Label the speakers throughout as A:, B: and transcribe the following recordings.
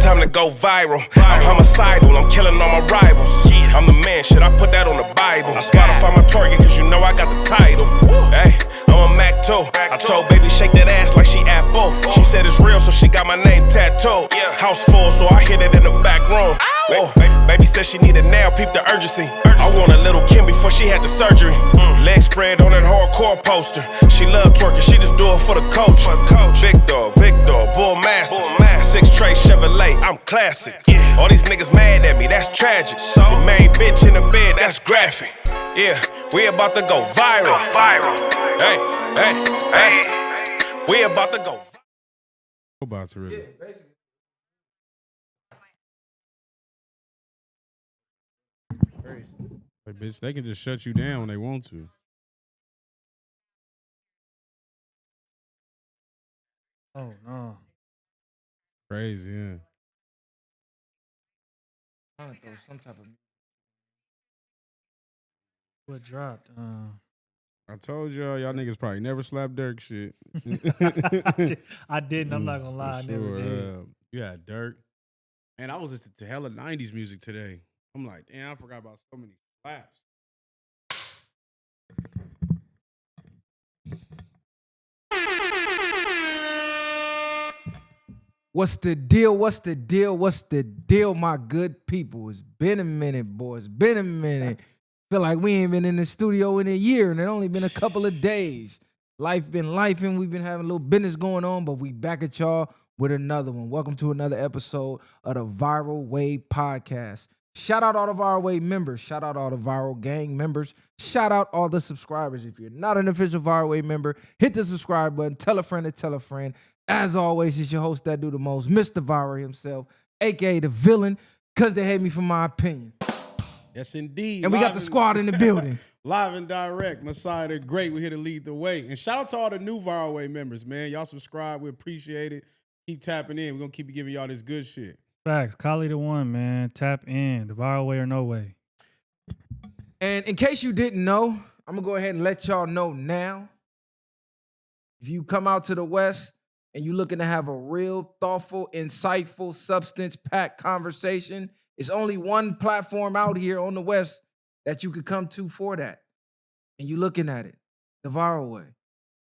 A: time to go viral. I'm homicidal, I'm killing all my rivals. I'm the man, shit, I put that on the Bible. Spotify my target, cause you know I got the title. Hey, I'm a Mac too. I told baby shake that ass like she Apple. She said it's real, so she got my name tattooed. House full, so I hit it in the back room. Oh, baby said she needed now, peep the urgency. I want a little Kim before she had the surgery. Leg spread on that hardcore poster. She love twerking, she just do it for the coach. Big dog, bull massive. 6 tray Chevrolet, I'm classic. All these niggas mad at me, that's tragic. The main bitch in the bed, that's graphic. Yeah, we about to go viral. Hey, we about to go.
B: Robots really.
C: Yeah, basically. Crazy.
B: Like, bitch, they can just shut you down when they want to.
D: Oh no.
B: Crazy, yeah.
C: I don't know, some type of.
D: What dropped?
B: I told y'all niggas probably never slapped Dirk shit.
D: I didn't. I'm not gonna lie. I never did.
B: You had Dirk. And I was listening to hella 90s music today. I'm like, damn, I forgot about so many slaps.
C: What's the deal? What's the deal? What's the deal, my good people? It's been a minute, boys. Been a minute. Feel like we ain't been in the studio in a year, and it only been a couple of days. Life been lifing. We've been having a little business going on, but we back at y'all with another one. Welcome to another episode of the Viral Way Podcast. Shout out all the Viral Way members. Shout out all the Viral Gang members. Shout out all the subscribers. If you're not an official Viral Way member, hit the subscribe button. Tell a friend to tell a friend. As always, it's your host that do the most, Mr. Viral himself, a.k.a. the villain, because they hate me for my opinion.
B: Yes, indeed.
C: And we got the squad in the building.
B: Live and direct. Messiah the Great. We're here to lead the way. And shout out to all the new Viral Way members, man. Y'all subscribe. We appreciate it. Keep tapping in. We're going to keep giving y'all this good shit.
D: Facts. Kali the one, man. Tap in. The Viral Way or no way.
C: And in case you didn't know, I'm going to go ahead and let y'all know now. If you come out to the West and you're looking to have a real, thoughtful, insightful, substance-packed conversation, it's only one platform out here on the West that you could come to for that. And you looking at it, the Viral Way.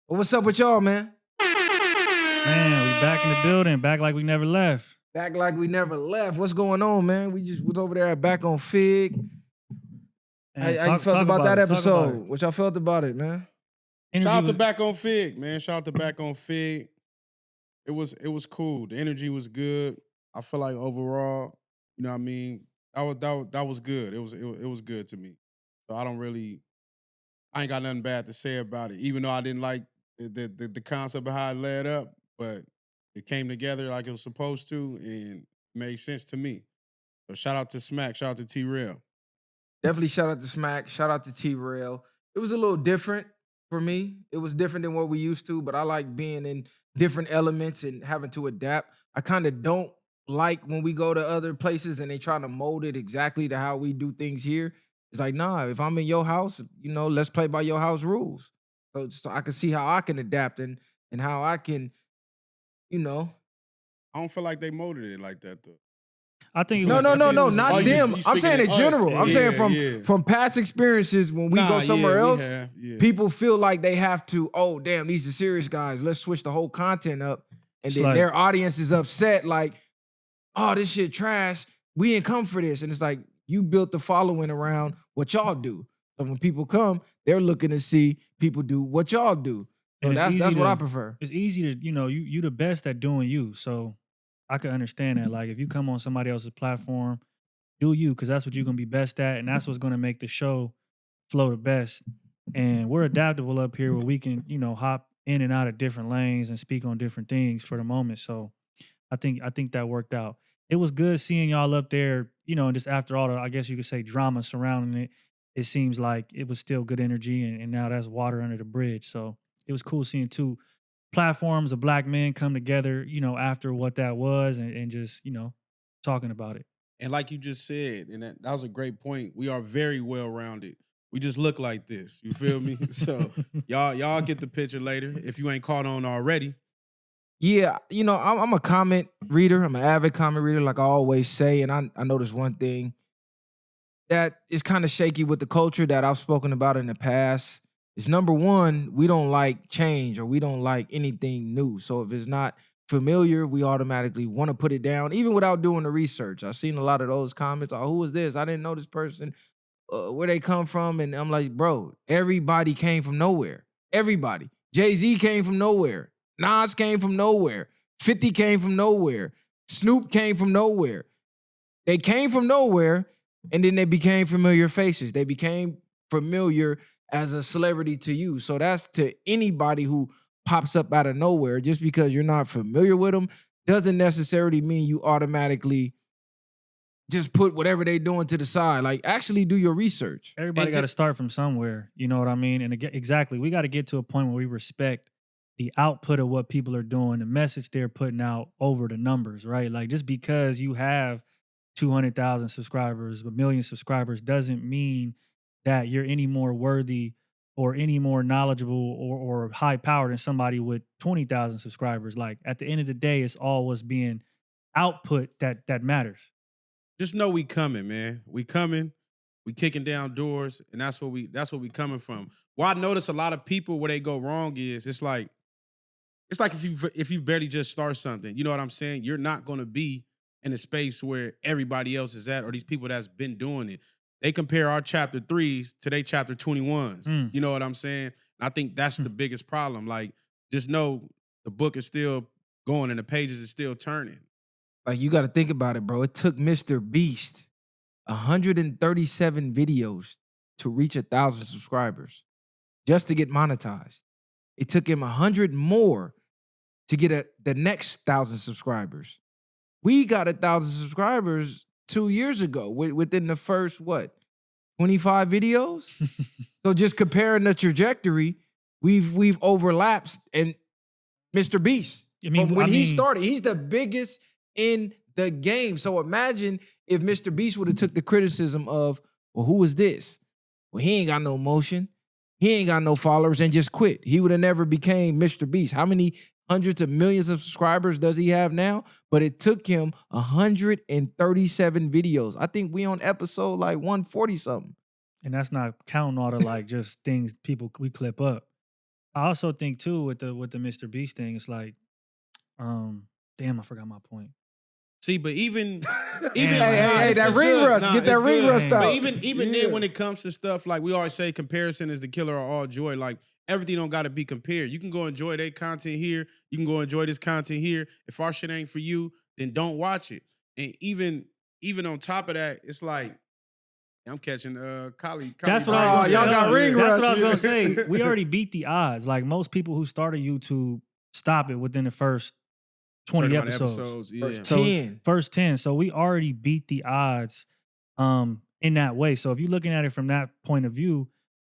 C: Well, what's up with y'all, man?
D: Man, we back in the building. Back like we never left.
C: Back like we never left. What's going on, man? We just was over there back on Figg. How you felt about that episode? What y'all felt about it, man?
B: Shout out to Back on Figg, man. Shout out to Back on Figg. It was cool. The energy was good. I feel like overall, you know what I mean, that was good. It was good to me. So I ain't got nothing bad to say about it. Even though I didn't like the concept of how it led up, but it came together like it was supposed to and made sense to me. So shout out to Smack, shout out to T-Rail.
C: Definitely shout out to Smack, shout out to T-Rail. It was a little different for me. It was different than what we used to, but I like being in different elements and having to adapt. I kind of don't like when we go to other places and they try to mold it exactly to how we do things here. It's like, nah, if I'm in your house, you know, let's play by your house rules. So I can see how I can adapt and how I can, you know.
B: I don't feel like they molded it like that, though.
D: I think
C: no, not them. I'm saying in general. I'm saying from past experiences when we go somewhere else, people feel like they have to, oh, damn, these are serious guys. Let's switch the whole content up. And then their audience is upset like, oh, this shit trash. We didn't come for this. And it's like, you built the following around what y'all do. So when people come, they're looking to see people do what y'all do. So that's what I prefer.
D: It's easy to, you the best at doing you. So I can understand that. Like, if you come on somebody else's platform, do you, because that's what you're going to be best at, and that's what's going to make the show flow the best. And we're adaptable up here where we can, hop in and out of different lanes and speak on different things for the moment. So I think that worked out. It was good seeing y'all up there, and just after all the, I guess you could say, drama surrounding it, it seems like it was still good energy, and now that's water under the bridge. So it was cool seeing two platforms of black men come together, after what that was and just, talking about it.
B: And like you just said, and that was a great point. We are very well-rounded. We just look like this. You feel me? So y'all get the picture later if you ain't caught on already.
C: Yeah, you know, I'm a comment reader. I'm an avid comment reader, like I always say. And I noticed one thing that is kind of shaky with the culture that I've spoken about in the past. Is number one, we don't like change or we don't like anything new. So if it's not familiar, we automatically want to put it down, even without doing the research. I've seen a lot of those comments. Oh, who is this? I didn't know this person. Where they come from? And I'm like, bro, everybody came from nowhere. Everybody. Jay-Z came from nowhere. Nas came from nowhere. 50 came from nowhere. Snoop came from nowhere. They came from nowhere, and then they became familiar faces. They became familiar as a celebrity to you. So that's to anybody who pops up out of nowhere. Just because you're not familiar with them doesn't necessarily mean you automatically just put whatever they doing to the side. Like, actually do your research.
D: Everybody got to start from somewhere. You know what I mean? And exactly, we got to get to a point where we respect the output of what people are doing, the message they're putting out over the numbers, right? Like, just because you have 200,000 subscribers, 1 million subscribers doesn't mean that you're any more worthy or any more knowledgeable or high powered than somebody with 20,000 subscribers. Like, at the end of the day, it's all what's being output that matters.
B: Just know we coming, man. We coming. We kicking down doors, and that's what we coming from. Where I notice a lot of people where they go wrong is it's like if you barely just start something, you know what I'm saying? You're not gonna be in a space where everybody else is at, or these people that's been doing it. They compare our chapter 3s to their chapter 21s. You know what I'm saying? And I think that's the biggest problem. Like, just know the book is still going and the pages is still turning.
C: Like, you got to think about it, bro. It took Mr. Beast 137 videos to reach 1,000 subscribers just to get monetized. It took him 100 more to get the next 1,000 subscribers. We got 1,000 subscribers 2 years ago within the first, 25 videos? So just comparing the trajectory, we've overlapped. And Mr. Beast, when he started, he's the biggest in the game. So imagine if Mr. Beast would have took the criticism of, well, who is this? Well, he ain't got no motion. He ain't got no followers, and just quit. He would have never became Mr. Beast. How many hundreds of millions of subscribers does he have now? But it took him 137 videos. I think we on episode like 140 something.
D: And that's not counting all the like just things we clip up. I also think too with the Mr. Beast thing, it's like, damn, I forgot my point.
B: See, but even
C: hey, that ring rust, get that ring rust out.
B: But even then, when it comes to stuff like we always say, comparison is the killer of all joy. Like, everything don't got to be compared. You can go enjoy their content here. You can go enjoy this content here. If our shit ain't for you, then don't watch it. And even on top of that, it's like, I'm catching Kali.
D: That's what I was
C: y'all got ring rust.
D: That's what I was gonna say. We already beat the odds. Like, most people who started YouTube stop it within the first 20 episodes.
B: Yeah.
D: First 10. So we already beat the odds in that way. So if you're looking at it from that point of view,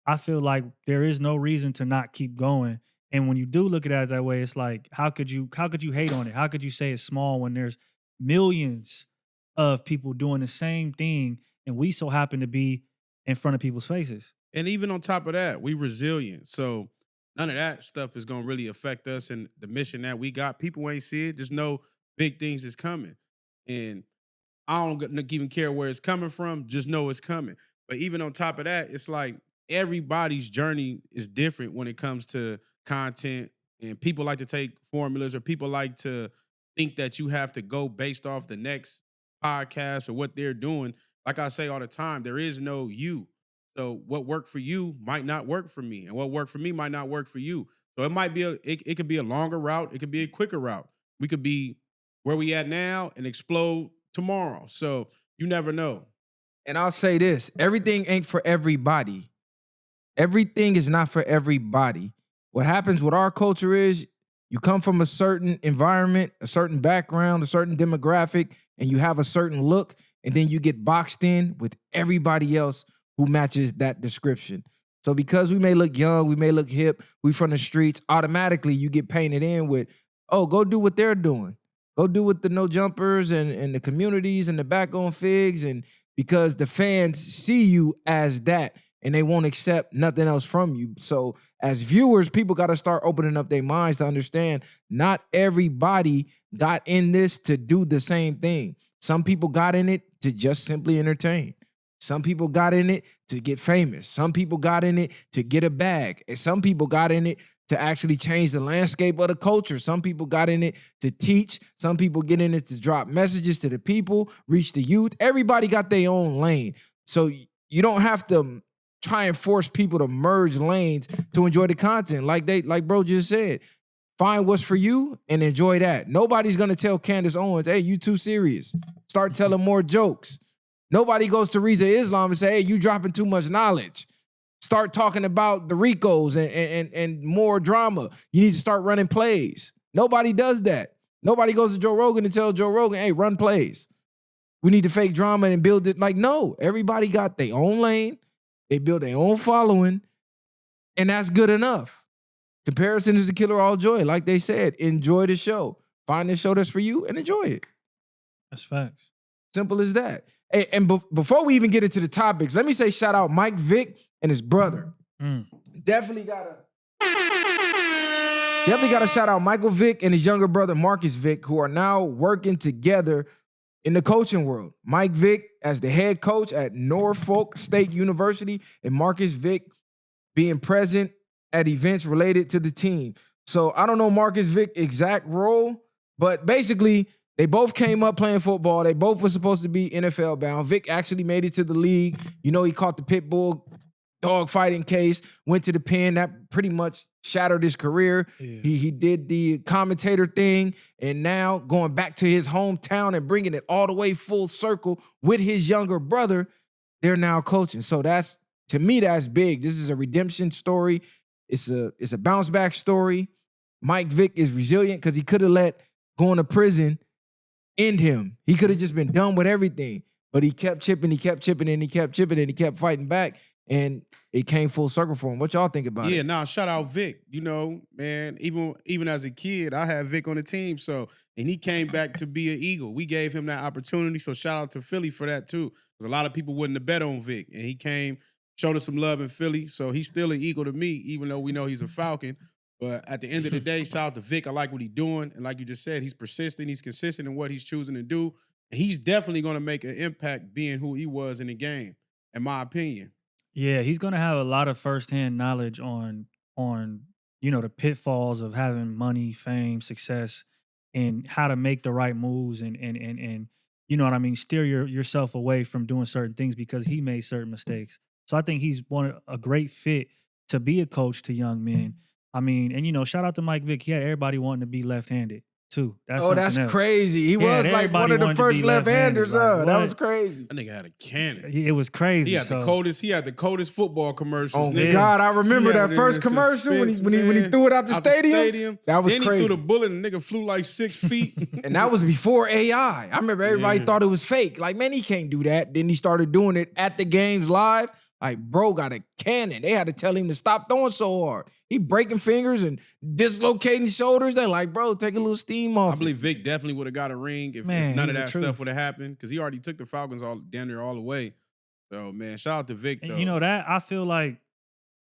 D: I feel like there is no reason to not keep going. And when you do look at it that way, it's like, how could you hate on it? How could you say it's small when there's millions of people doing the same thing and we so happen to be in front of people's faces?
B: And even on top of that, we resilient. So none of that stuff is going to really affect us and the mission that we got. People ain't see it. Just know big things is coming. And I don't even care where it's coming from. Just know it's coming. But even on top of that, it's like everybody's journey is different when it comes to content. And people like to take formulas, or people like to think that you have to go based off the next podcast or what they're doing. Like I say all the time, there is no you. So what worked for you might not work for me, and what worked for me might not work for you. So it might be it could be a longer route, it could be a quicker route. We could be where we at now and explode tomorrow. So you never know.
C: And I'll say this, everything ain't for everybody. Everything is not for everybody. What happens with our culture is you come from a certain environment, a certain background, a certain demographic, and you have a certain look, and then you get boxed in with everybody else who matches that description. So because we may look young, we may look hip, we from the streets, automatically you get painted in with, oh, go do what they're doing. Go do what the no jumpers and the communities and the back on Figgs, and because the fans see you as that. and they won't accept nothing else from you. So as viewers, people got to start opening up their minds to understand not everybody got in this to do the same thing. Some people got in it to just simply entertain. Some people got in it to get famous. Some people got in it to get a bag. And some people got in it to actually change the landscape of the culture. Some people got in it to teach. Some people get in it to drop messages to the people, reach the youth. Everybody got their own lane. So you don't have to try and force people to merge lanes to enjoy the content. Like bro just said, find what's for you and enjoy that. Nobody's going to tell Candace Owens, hey, you too serious. Start telling more jokes. Nobody goes to Reza Islam and say, hey, you dropping too much knowledge. Start talking about the Ricos and more drama. You need to start running plays. Nobody does that. Nobody goes to Joe Rogan and tells Joe Rogan, hey, run plays. We need to fake drama and build it. Like, no, everybody got their own lane. They build their own following, and that's good enough. Comparison is the killer of all joy. Like they said, enjoy the show. Find the show that's for you and enjoy it.
D: That's facts.
C: Simple as that. Hey, and before we even get into the topics, let me say shout out Mike Vick and his brother. Definitely gotta shout out Michael Vick and his younger brother Marcus Vick, who are now working together in the coaching world. Mike Vick as the head coach at Norfolk State University, and Marcus Vick being present at events related to the team. So I don't know Marcus Vick's exact role, but basically they both came up playing football. They both were supposed to be NFL bound. Vick actually made it to the league. You know, he caught the pit bull dog fighting case, went to the pen. That pretty much shattered his career. Yeah. He did the commentator thing, and now going back to his hometown and bringing it all the way full circle with his younger brother, they're now coaching. So that's, to me, that's big. This is a redemption story. It's a bounce back story. Mike Vick is resilient because he could have let going to prison end him. He could have just been done with everything, but he kept chipping, and he kept fighting back, and it came full circle for him. What y'all think about it?
B: Yeah, nah, shout out Vick. You know, man, even as a kid, I had Vick on the team, and he came back to be an Eagle. We gave him that opportunity, so shout out to Philly for that too, because a lot of people wouldn't have bet on Vick, and he came, showed us some love in Philly, so he's still an Eagle to me, even though we know he's a Falcon. But at the end of the day, shout out to Vick. I like what he's doing. And like you just said, he's persistent. He's consistent in what he's choosing to do. And he's definitely going to make an impact being who he was in the game, in my opinion.
D: Yeah, he's going to have a lot of firsthand knowledge on the pitfalls of having money, fame, success, and how to make the right moves and you know what I mean, steer yourself away from doing certain things because he made certain mistakes. So I think he's a great fit to be a coach to young men. I mean, and shout out to Mike Vick. He had everybody wanting to be left-handed too. That's
C: else. Crazy. He was like one of the first left-handers. That was crazy.
B: That nigga had a cannon.
D: It was crazy.
B: He had the coldest football commercials.
C: Oh God, I remember that first commercial when he threw it out the stadium. That was crazy.
B: Then he threw the bullet and the nigga flew like 6 feet.
C: And that was before AI. I remember everybody thought it was fake. Like, man, he can't do that. Then he started doing it at the games live. Like, bro got a cannon. They had to tell him to stop throwing so hard. He breaking fingers and dislocating shoulders. They're like, bro, take a little steam off.
B: I believe Vick definitely would have got a ring if none of that stuff would have happened, because he already took the Falcons down there all the way. So, man, shout out to Vick, though.
D: And that I feel like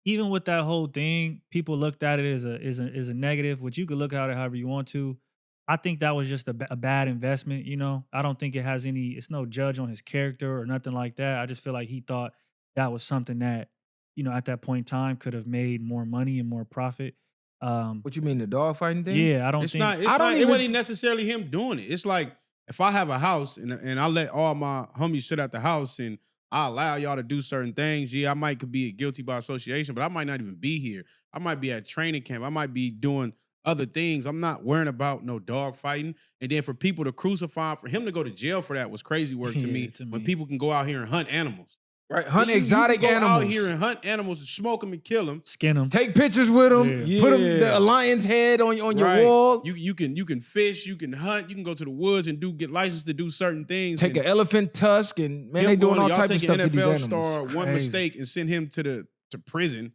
D: even with that whole thing, people looked at it as a negative, which you could look at it however you want to. I think that was just a bad investment. I don't think it's no judge on his character or nothing like that. I just feel like he thought that was something that, at that point in time could have made more money and more profit.
C: What you mean, the dog fighting thing?
D: Yeah,
B: it wasn't necessarily him doing it. It's like, if I have a house and I let all my homies sit at the house and I allow y'all to do certain things, I could be guilty by association, but I might not even be here. I might be at training camp. I might be doing other things. I'm not worrying about no dog fighting. And then for people to crucify him, for him to go to jail for that was crazy work to me. When people can go out here and hunt animals.
C: Right, hunt exotic animals.
B: Out here and hunt animals, smoke them and kill them,
D: skin them,
C: take pictures with them, put them the lion's head on your wall.
B: You can fish, you can hunt, you can go to the woods and get licensed to do certain things.
C: Take an elephant tusk and they doing all types of stuff to these animals.
B: Y'all take an NFL star, one mistake and send him to prison.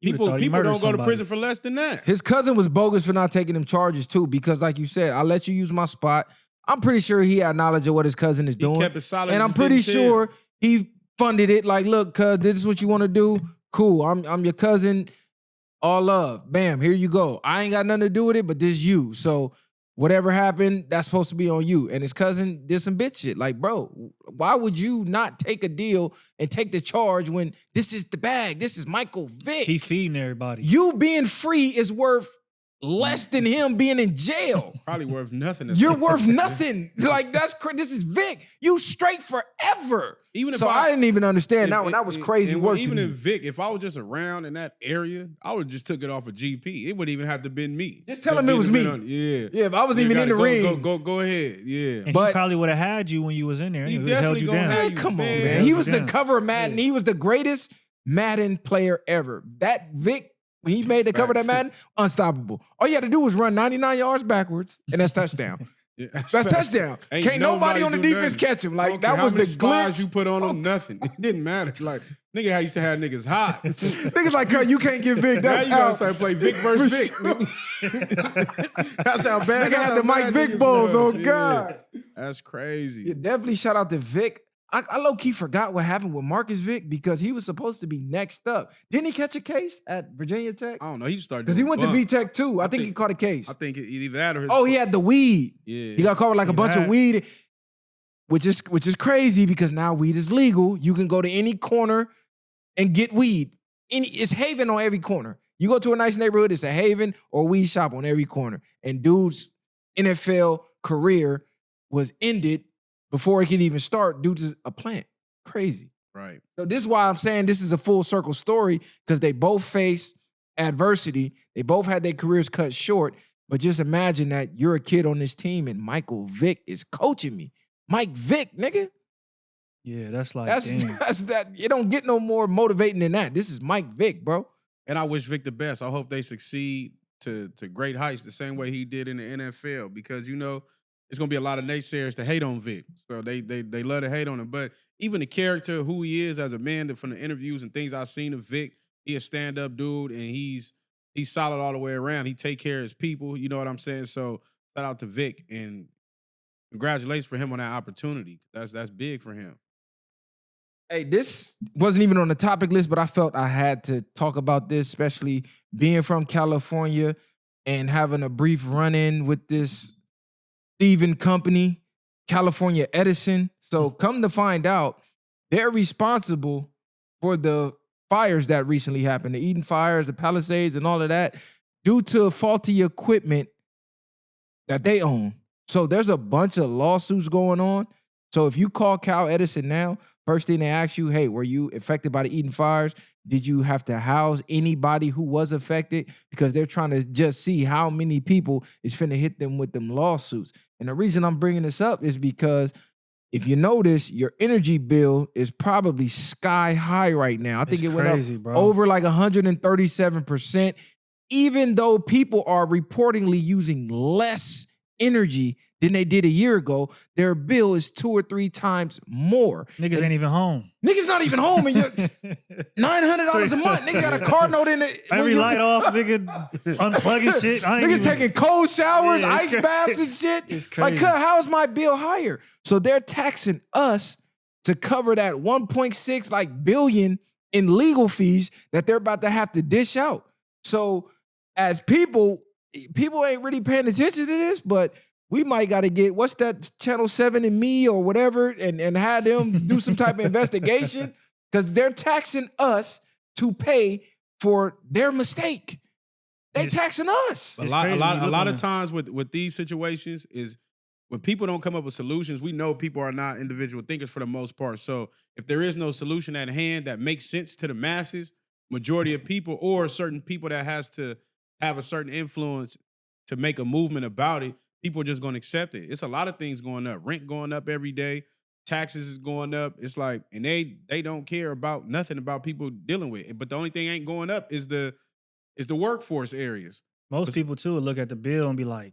B: People don't go to prison for less than that.
C: His cousin was bogus for not taking them charges too, because like you said, I'll let you use my spot. I'm pretty sure he had knowledge of what his cousin is doing,
B: He kept it solid,
C: and I'm pretty sure he funded it. Like, look, cuz this is what you want to do. Cool. I'm your cousin. All love. Bam, here you go. I ain't got nothing to do with it, but this you. So whatever happened, that's supposed to be on you. And his cousin did some bitch shit. Like, bro, why would you not take a deal and take the charge when this is the bag? This is Michael Vick.
D: He feeding everybody.
C: You being free is worth less than him being in jail.
B: Probably worth nothing.
C: You're worth nothing. Like, that's crazy. This is Vick. You straight forever.
B: Even if
C: so I didn't even understand that one. That was crazy work.
B: Even
C: to
B: if
C: me.
B: Vick, if I was just around in that area, I would have just took it off of GP. It wouldn't even have to been me.
C: Just tell him it was me.
B: Yeah.
C: Yeah, if I was even in the ring.
B: Go ahead. Yeah.
D: And he probably would have had you when you was in there.
B: He
D: He would have held you
B: definitely
D: down.
B: gonna have
C: Man, come on,
B: Man,
C: man. He
D: held
C: was
D: you
C: the
D: down.
C: cover of Madden. He was the greatest Madden player ever. That Vick, when he made the cover of that Madden, unstoppable. All you had to do was run 99 yards backwards, and that's touchdown.
B: Yeah,
C: That's touchdown.
B: Ain't
C: Can't nobody on the
B: do
C: defense
B: nothing.
C: catch him.
B: I
C: Like,
B: don't care
C: that
B: how
C: was the
B: many spies
C: glitch.
B: you put on him. Nothing. It didn't matter. Like, nigga, I used to have niggas hot.
C: Niggas like, "Cuz, you can't get Vick.
B: Now
C: That's
B: you
C: how."
B: gotta start play Vick versus Vick. That's how bad.
C: Nigga had the Mike Vick balls. Oh, God.
B: That's crazy.
C: Yeah, definitely shout out to Vick. I low-key forgot what happened with Marcus Vick because he was supposed to be next up. Didn't he catch a case at Virginia Tech?
B: I don't know. He started
C: Because he went to
B: bump.
C: VTech too. I think he
B: think-
C: caught a case.
B: I think either that or his.
C: Oh, he had the weed.
B: Yeah.
C: He got caught with like a
D: See
C: bunch of
D: that?
C: weed, which is crazy because now weed is legal. You can go to any corner and get weed. It's Haven on every corner. You go to a nice neighborhood, it's a Haven or weed shop on every corner. And dude's NFL career was ended before it could even start due to a plant. Crazy.
B: Right.
C: So this is why I'm saying this is a full circle story because they both faced adversity. They both had their careers cut short. But just imagine that you're a kid on this team and Michael Vick is coaching me. Mike Vick, nigga.
D: Yeah, that's like,
C: That's
D: damn.
C: that. You don't get no more motivating than that. This is Mike Vick, bro.
B: And I wish Vick the best. I hope they succeed to great heights the same way he did in the NFL because, you know, it's going to be a lot of naysayers to hate on Vick. So they love to hate on him. But even the character, who he is as a man, from the interviews and things I've seen of Vick, he a stand-up dude, and he's solid all the way around. He take care of his people. You know what I'm saying? So shout out to Vick, and congratulations for him on that opportunity. That's big for him.
C: Hey, this wasn't even on the topic list, but I felt I had to talk about this, especially being from California and having a brief run-in with this thieving company, California Edison. So come to find out, they're responsible for the fires that recently happened, the Eden fires, the Palisades, and all of that, due to faulty equipment that they own. So there's a bunch of lawsuits going on. So if you call Cal Edison now, first thing they ask you, hey, were you affected by the Eden fires? Did you have to house anybody who was affected? Because they're trying to just see how many people is finna hit them with them lawsuits. And the reason I'm bringing this up is because if you notice, your energy bill is probably sky high right now. I think
D: It's
C: it went
D: crazy,
C: up
D: bro.
C: over like 137%, even though people are reportedly using less energy than they did a year ago. Their bill is 2 or 3 times more.
D: Niggas ain't even home.
C: Niggas not even home, and you're $900 a month. Nigga got a car note in it.
D: Every light off, nigga, unplugging shit. I ain't
C: Niggas
D: even,
C: taking cold showers,
D: Yeah,
C: ice
D: it's crazy.
C: baths and shit.
D: It's
C: Like,
D: crazy.
C: how's my bill higher? So they're taxing us to cover that 1.6 like billion in legal fees that they're about to have to dish out. So as people ain't really paying attention to this, but we might got to get, what's that, Channel 7 and Me or whatever, and have them do some type of investigation because they're taxing us to pay for their mistake. They
D: It's-
C: taxing us.
B: A
D: It's
B: lot,
D: crazy
B: a lot,
D: when
B: a
D: you
B: lot
D: look
B: of
D: on
B: times with these situations is when people don't come up with solutions. We know people are not individual thinkers for the most part. So if there is no solution at hand that makes sense to the masses, majority of people, or certain people that has to have a certain influence to make a movement about it, people are just going to accept it. It's a lot of things going up. Rent going up every day. Taxes is going up. It's like, and they don't care about nothing about people dealing with it. But the only thing ain't going up is the workforce areas.
D: Most people too would look at the bill and be like,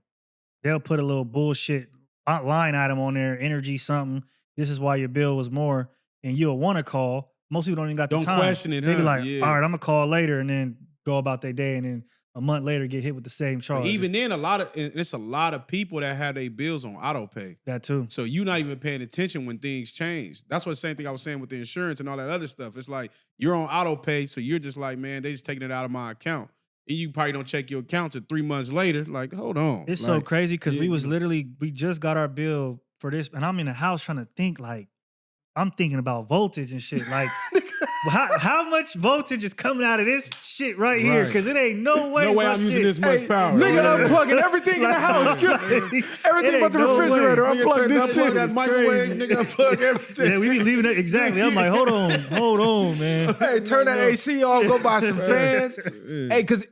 D: they'll put a little bullshit line item on there, energy something. This is why your bill was more, and you'll want to call. Most people don't even got the
B: Don't
D: time.
B: question it,
D: They be
B: huh?
D: like,
B: Yeah.
D: all right, I'm gonna call later, and then go about their day, and then a month later get hit with the same charge.
B: Even then, it's a lot of people that have their bills on auto pay.
D: That too.
B: So you're not even paying attention when things change. That's what the same thing I was saying with the insurance and all that other stuff. It's like you're on auto pay, so you're just like, man, they just taking it out of my account. And you probably don't check your account till 3 months later. Like, hold on.
D: It's
B: like,
D: so crazy because we just got our bill for this, and I'm in the house trying to think, like, I'm thinking about voltage and shit. Like, how much voltage is coming out of this shit right here? Because it ain't no way.
B: No way I'm using this much power.
C: Nigga, unplugging everything in the house. Everything but the refrigerator. Unplug this shit.
B: That microwave, nigga, unplug everything.
D: Yeah, we be leaving it exactly. I'm like, hold on, man.
C: Hey, turn that AC off. Go buy some fans. Hey, because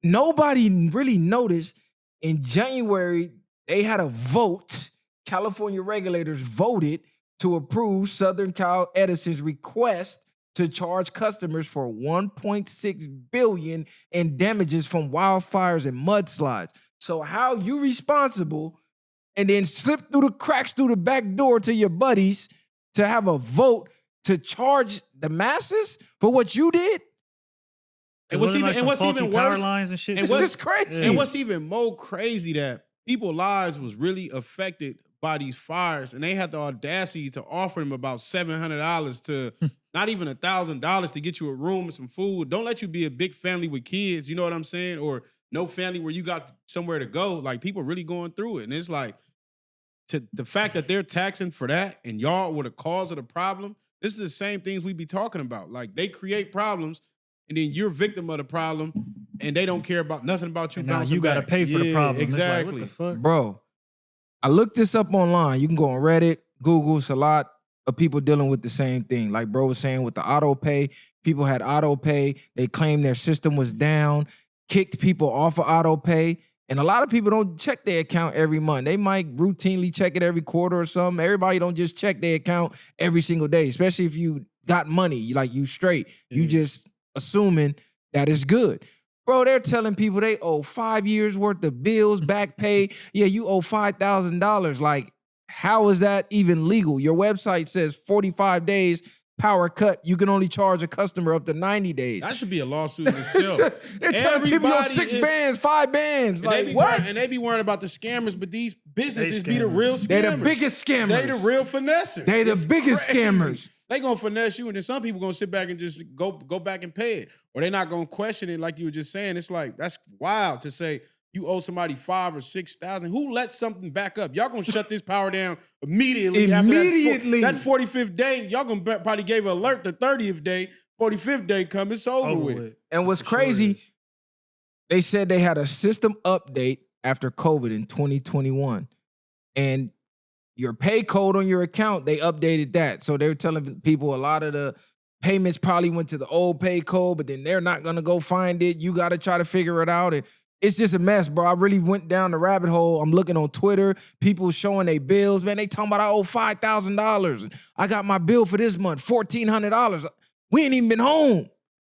C: nobody really noticed in January they had a vote. California regulators voted to approve Southern Cal Edison's request to charge customers for $1.6 billion in damages from wildfires and mudslides. So how you responsible and then slip through the cracks through the back door to your buddies to have a vote to charge the masses for what you did?
B: And what's even
D: power
B: worse,
D: lines and shit.
C: It's just crazy.
B: And what's even more crazy that people's lives was really affected by these fires, and they had the audacity to offer them about $700 to not even $1,000 to get you a room and some food. Don't let you be a big family with kids, you know what I'm saying? Or no family where you got somewhere to go. Like, people really going through it. And it's like, to the fact that they're taxing for that and y'all were the cause of the problem, this is the same things we be talking about. Like, they create problems and then you're victim of the problem and they don't care about nothing about you.
D: And now you got to pay for the problem.
B: Exactly.
D: Like, what the fuck?
C: Bro, I looked this up online. You can go on Reddit, Google. It's a lot of people dealing with the same thing. Like bro was saying with the auto pay, people had auto pay. They claimed their system was down, kicked people off of auto pay. And a lot of people don't check their account every month. They might routinely check it every quarter or something. Everybody don't just check their account every single day, especially if you got money, like you straight. You just assuming that it's good. Bro, they're telling people they owe 5 years worth of bills, back pay. Yeah, you owe $5,000. Like, how is that even legal? Your website says 45 days power cut. You can only charge a customer up to 90 days.
B: That should be a lawsuit in itself.
C: They're telling people you owe 6 bands, 5 bands. Like, what?
B: And they be worrying about the scammers, but these businesses be the real scammers.
C: They're the biggest scammers.
B: They the real finessers.
C: They the biggest scammers.
B: They gonna finesse you, and then some people gonna sit back and just go back and pay it, or they're not gonna question it like you were just saying. It's like, that's wild to say you owe somebody 5,000 or 6,000. Who lets something back up? Y'all gonna shut this power down immediately.
C: Immediately.
B: That 45th day, y'all gonna probably gave an alert the 30th day. 45th day come, it's over with.
C: And what's crazy, they said they had a system update after COVID in 2021, and your pay code on your account, they updated that. So they were telling people a lot of the payments probably went to the old pay code, but then they're not going to go find it. You got to try to figure it out. And it's just a mess, bro. I really went down the rabbit hole. I'm looking on Twitter, people showing their bills. Man, they talking about I owe $5,000. I got my bill for this month, $1,400. We ain't even been home.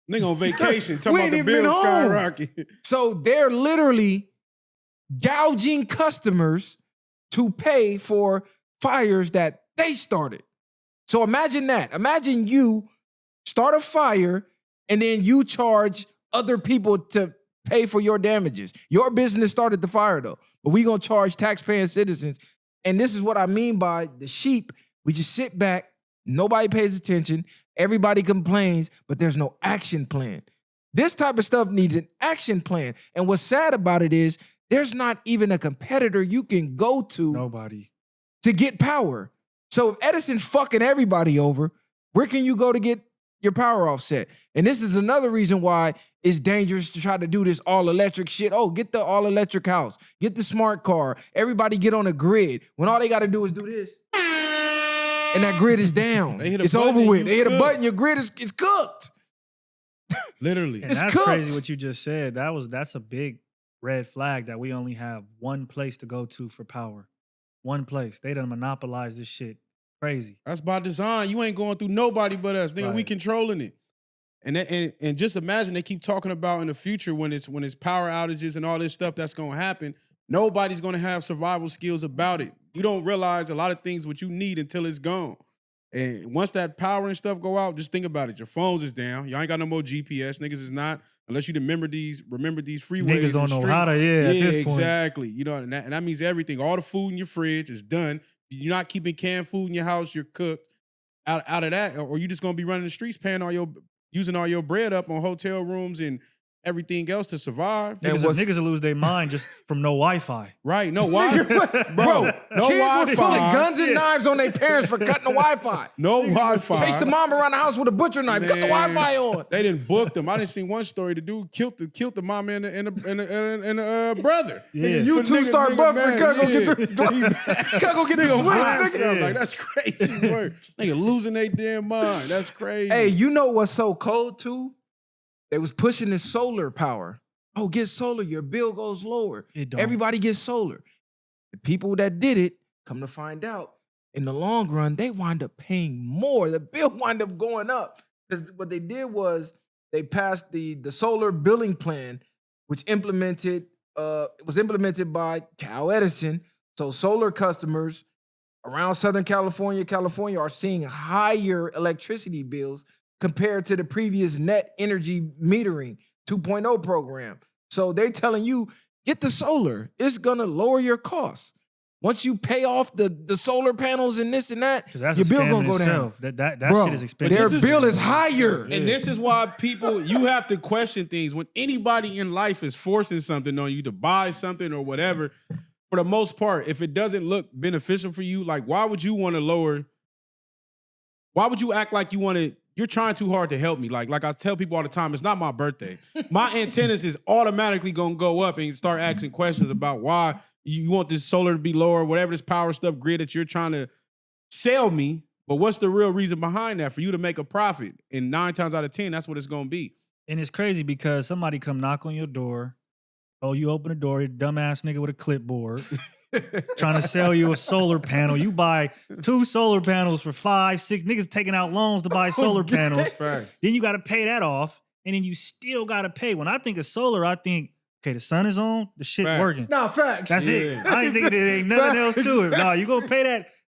B: Nigga on vacation, talking about the bill skyrocket.
C: So they're literally gouging customers to pay for fires that they started. So imagine that. Imagine you start a fire and then you charge other people to pay for your damages. Your business started the fire though, but we gonna charge taxpaying citizens. And this is what I mean by the sheep. We just sit back, nobody pays attention, everybody complains, but there's no action plan. This type of stuff needs an action plan. And what's sad about it is there's not even a competitor you can go to to get power. So if Edison's fucking everybody over, where can you go to get your power offset? And this is another reason why it's dangerous to try to do this all-electric shit. Oh, get the all-electric house. Get the smart car. Everybody get on a grid. When all they got to do is do this. And that grid is down. It's over with. They hit a button, your grid is cooked.
B: Literally.
D: And that's crazy what you just said. That's a big red flag that we only have one place to go to for power. One place. They done monopolize this shit. Crazy.
B: That's by design. You ain't going through nobody but us. Nigga, we controlling it. And just imagine they keep talking about in the future when it's power outages and all this stuff that's gonna happen, nobody's gonna have survival skills about it. You don't realize a lot of things what you need until it's gone. And once that power and stuff go out, just think about it. Your phones is down. Y'all ain't got no more GPS. Niggas is not unless you remember these freeways.
D: Niggas don't know how to, at this point.
B: Exactly. You know, and that means everything. All the food in your fridge is done. You're not keeping canned food in your house. You're cooked. Out of that, or you just gonna be running the streets, using all your bread up on hotel rooms and everything else to survive.
D: Niggas will lose their mind just from no Wi-Fi.
B: Right, no Wi-Fi. Bro, no
C: kids
B: Wi-Fi.
C: were pulling guns and knives on their parents for cutting the Wi-Fi.
B: No Wi-Fi.
C: Chase the mom around the house with a butcher knife. Cut the Wi-Fi on.
B: They didn't book them. I didn't see one story. The dude killed the mom and the brother.
D: Yeah.
C: YouTube start buffering. Cut go get the switch.
B: Yeah. Like, that's crazy work. Nigga losing their damn mind. That's crazy.
C: Hey, you know what's so cold too? They was pushing this solar power. Oh, get solar, your bill goes lower.
D: It don't.
C: Everybody gets solar. The people that did it, come to find out, in the long run, they wind up paying more. The bill wind up going up. Because what they did was they passed the solar billing plan, which was implemented by Cal Edison. So solar customers around Southern California are seeing higher electricity bills compared to the previous net energy metering 2.0 program. So they're telling you, get the solar. It's gonna lower your costs. Once you pay off the solar panels and this and that, your bill gonna go down.
D: That
C: Bro,
D: shit is expensive.
C: their bill is higher.
B: And this is why you have to question things. When anybody in life is forcing something on you to buy something or whatever, for the most part, if it doesn't look beneficial for you, like why would you act like you're trying too hard to help me. Like I tell people all the time, it's not my birthday. My antennas is automatically gonna go up and start asking questions about why you want this solar to be lower, whatever this power stuff grid that you're trying to sell me. But what's the real reason behind that? For you to make a profit. And 9 times out of 10, that's what it's gonna be.
D: And it's crazy because somebody come knock on your door. Oh, you open the door, you dumbass nigga with a clipboard. Trying to sell you a solar panel. You buy 2 solar panels for 5, 6 niggas taking out loans to buy solar panels.
B: Facts.
D: Then you got to pay that off, and then you still got to pay. When I think of solar, I think, okay, the sun is on, the shit
B: Facts.
D: working.
C: Nah, facts.
D: That's it. I ain't thinking there ain't nothing else to it. No, you gonna pay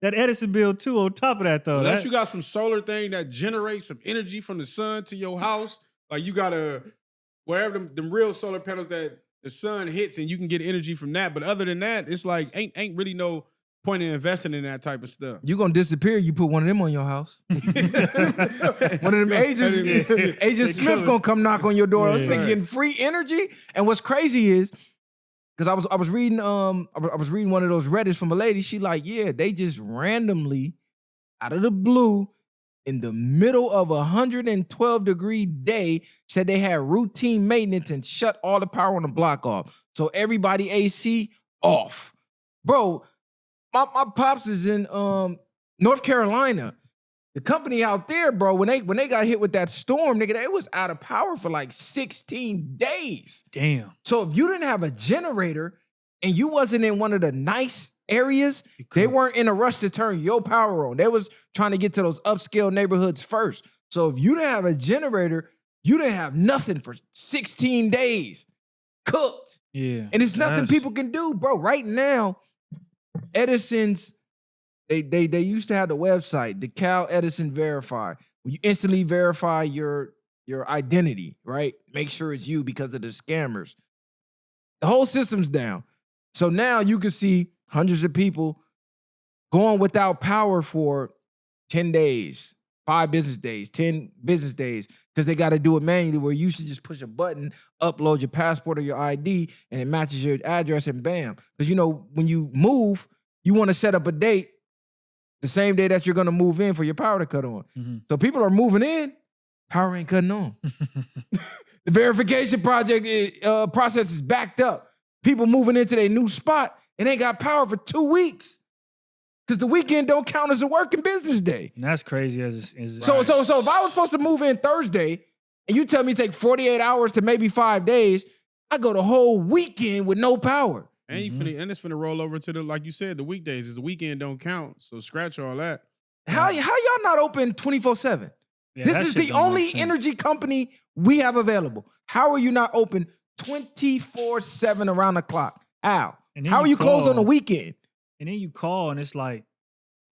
D: that Edison bill too on top of that though.
B: Unless you got some solar thing that generates some energy from the sun to your house, like you gotta wherever them real solar panels that the sun hits and you can get energy from that. But other than that, it's like ain't really no point in investing in that type of stuff.
C: You gonna disappear, you put one of them on your house. One of them Agent Smith gonna come knock on your door. I was getting free energy. And what's crazy is, because I was reading one of those Reddits from a lady. She like, yeah, they just randomly, out of the blue, in the middle of a 112-degree day, said they had routine maintenance and shut all the power on the block off. So everybody AC off. Bro, my pops is in North Carolina. The company out there, bro, when they got hit with that storm, nigga, they was out of power for like 16 days.
D: Damn.
C: So if you didn't have a generator and you wasn't in one of the nice areas, they weren't in a rush to turn your power on. They was trying to get to those upscale neighborhoods first. So if you didn't have a generator, you didn't have nothing for 16 days. Cooked.
D: Yeah.
C: And it's nothing people can do, bro. Right now, Edison's, they used to have the website, the Cal Edison Verify. You instantly verify your identity, right? Make sure it's you because of the scammers. The whole system's down. So now you can see hundreds of people going without power for 10 days, 5 business days, 10 business days, because they got to do it manually where you should just push a button, upload your passport or your ID, and it matches your address and bam. Because, you know, when you move, you want to set up a date the same day that you're going to move in for your power to cut on. Mm-hmm. So people are moving in, power ain't cutting on. The verification process is backed up. People moving into their new spot and ain't got power for 2 weeks because the weekend don't count as a working business day.
D: And that's crazy.
C: So if I was supposed to move in Thursday and you tell me it take 48 hours to maybe 5 days, I go the whole weekend with no power.
B: And and it's finna roll over to like you said, the weekdays. Is the weekend don't count, so scratch all that.
C: How y'all not open 24/7?
D: Yeah,
C: this is the only energy company we have available. How are you not open 24/7 around the clock? How? How are you closed on the weekend?
D: And then you call and it's like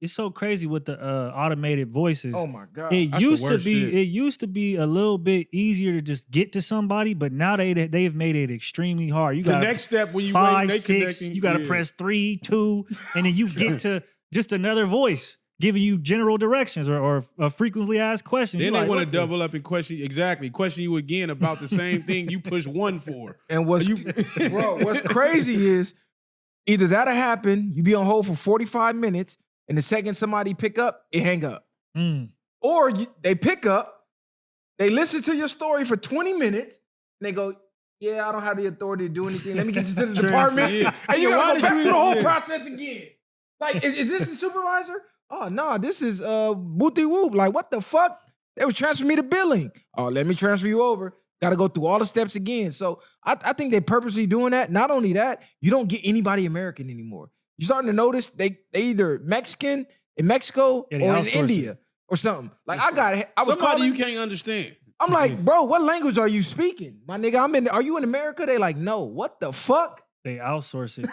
D: it's so crazy with the automated voices.
C: Oh my god.
D: It
B: That's the
D: used to
B: worst
D: be
B: shit.
D: it used to be a little bit easier to just get to somebody, but now they've made it extremely hard. You
B: The
D: got
B: next step when you
D: 5,
B: wait, they
D: 6,
B: connecting.
D: you got to
B: yeah.
D: press 3, 2, and then you get to just another voice giving you general directions or frequently asked questions.
B: Then
D: You're
B: they
D: like,
B: want to
D: what the-
B: double up and question you again about the same thing you push 1 for.
C: And what's what's crazy is either that'll happen, you be on hold for 45 minutes, and the second somebody pick up, it hang up. Or they pick up, they listen to your story for 20 minutes, and they go, yeah, I don't have the authority to do anything. Let me get you to the department.
B: Yeah.
C: And you
B: Yeah,
C: gotta
B: why
C: go back
B: did
C: through the whole
B: yeah.
C: process again. Like, is this the supervisor? Oh, no, this is Booty Whoop. Like, what the fuck? They was transferring me to billing. Oh, let me transfer you over. Got to go through all the steps again. So I think they purposely doing that. Not only that, you don't get anybody American anymore. You're starting to notice they either Mexican in Mexico
D: Yeah, they
C: or in
D: outsource
C: India or something. Like I was
B: Somebody
C: calling,
B: you can't understand.
C: I'm like, bro, what language are you speaking? My nigga, are you in America? They like, no. What the fuck?
D: They outsource it.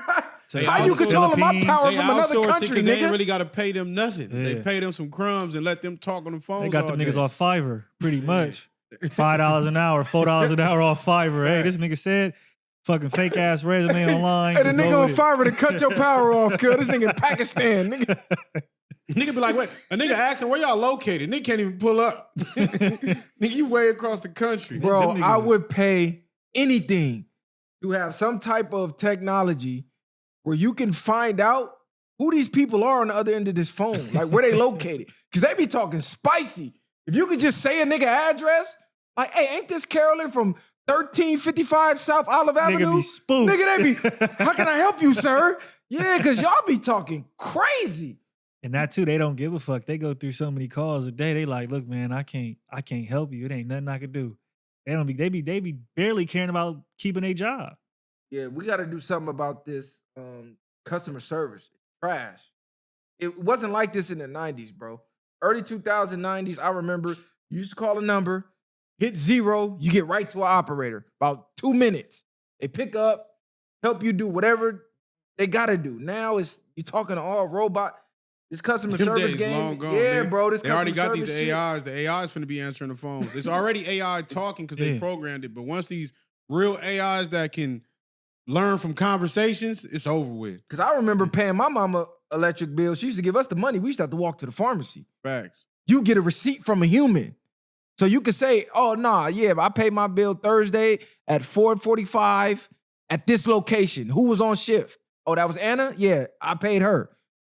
B: They
C: How you
B: outsource-
C: controlling my
D: Philippines.
C: power
B: They
C: from another
B: outsource it
C: country,
B: because they ain't
C: nigga?
B: really got to pay them nothing. They
D: Yeah.
B: pay them some crumbs and let them talk on the phones.
D: They got
B: all
D: them niggas
B: day.
D: off Fiverr, pretty much. $5 an hour, $4 an hour off Fiverr. Hey, this nigga said, fucking fake ass resume online.
C: Hey, the
D: just
C: nigga
D: go
C: on
D: with it.
C: Fiverr to cut your power off, cuz. This nigga in Pakistan, nigga.
B: Nigga be like, wait, a nigga asking where y'all located. Nigga can't even pull up. Nigga, you way across the country.
C: Bro,
D: Them
C: I
D: niggas is-
C: would pay anything to have some type of technology where you can find out who these people are on the other end of this phone, like where they located. Because they be talking spicy. If you could just say a nigga address, like, hey, ain't this Carolyn from 1355 South Olive Avenue?
D: Nigga be spooked.
C: Nigga, they be, how can I help you, sir? Yeah, because y'all be talking crazy.
D: And that too, they don't give a fuck. They go through so many calls a day. They like, look, man, I can't help you. It ain't nothing I could do. They be barely caring about keeping a job.
C: Yeah, we got to do something about this customer service. Trash. It wasn't like this in the 90s, bro. Early 2090s, I remember you used to call a number, hit 0, you get right to an operator. About 2 minutes. They pick up, help you do whatever they got to do. Now it's you talking to all robot. This customer
B: Them
C: service
B: days
C: game.
B: long gone.
C: Yeah,
B: They-
C: bro. This
B: They already
C: customer
B: got these
C: service shit.
B: AIs. The AIs finna be answering the phones. It's already AI talking because they
D: Yeah.
B: programmed it. But once these real AIs that can learn from conversations, it's over with.
C: Because I remember paying my mama electric bill. She used to give us the money. We used to have to walk to the pharmacy.
B: Facts.
C: You get a receipt from a human. So you could say, oh, nah, yeah, I paid my bill Thursday at 4:45 at this location. Who was on shift? Oh, that was Anna? Yeah, I paid her.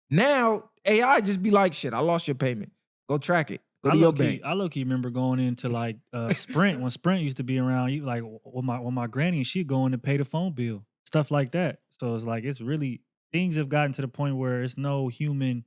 C: Now, AI just be like, shit, I lost your payment. Go track it. Go to your bank.
D: I low-key remember going into like Sprint when Sprint used to be around. You like with my granny and she'd go in to pay the phone bill, stuff like that. So it's like it's really things have gotten to the point where it's no human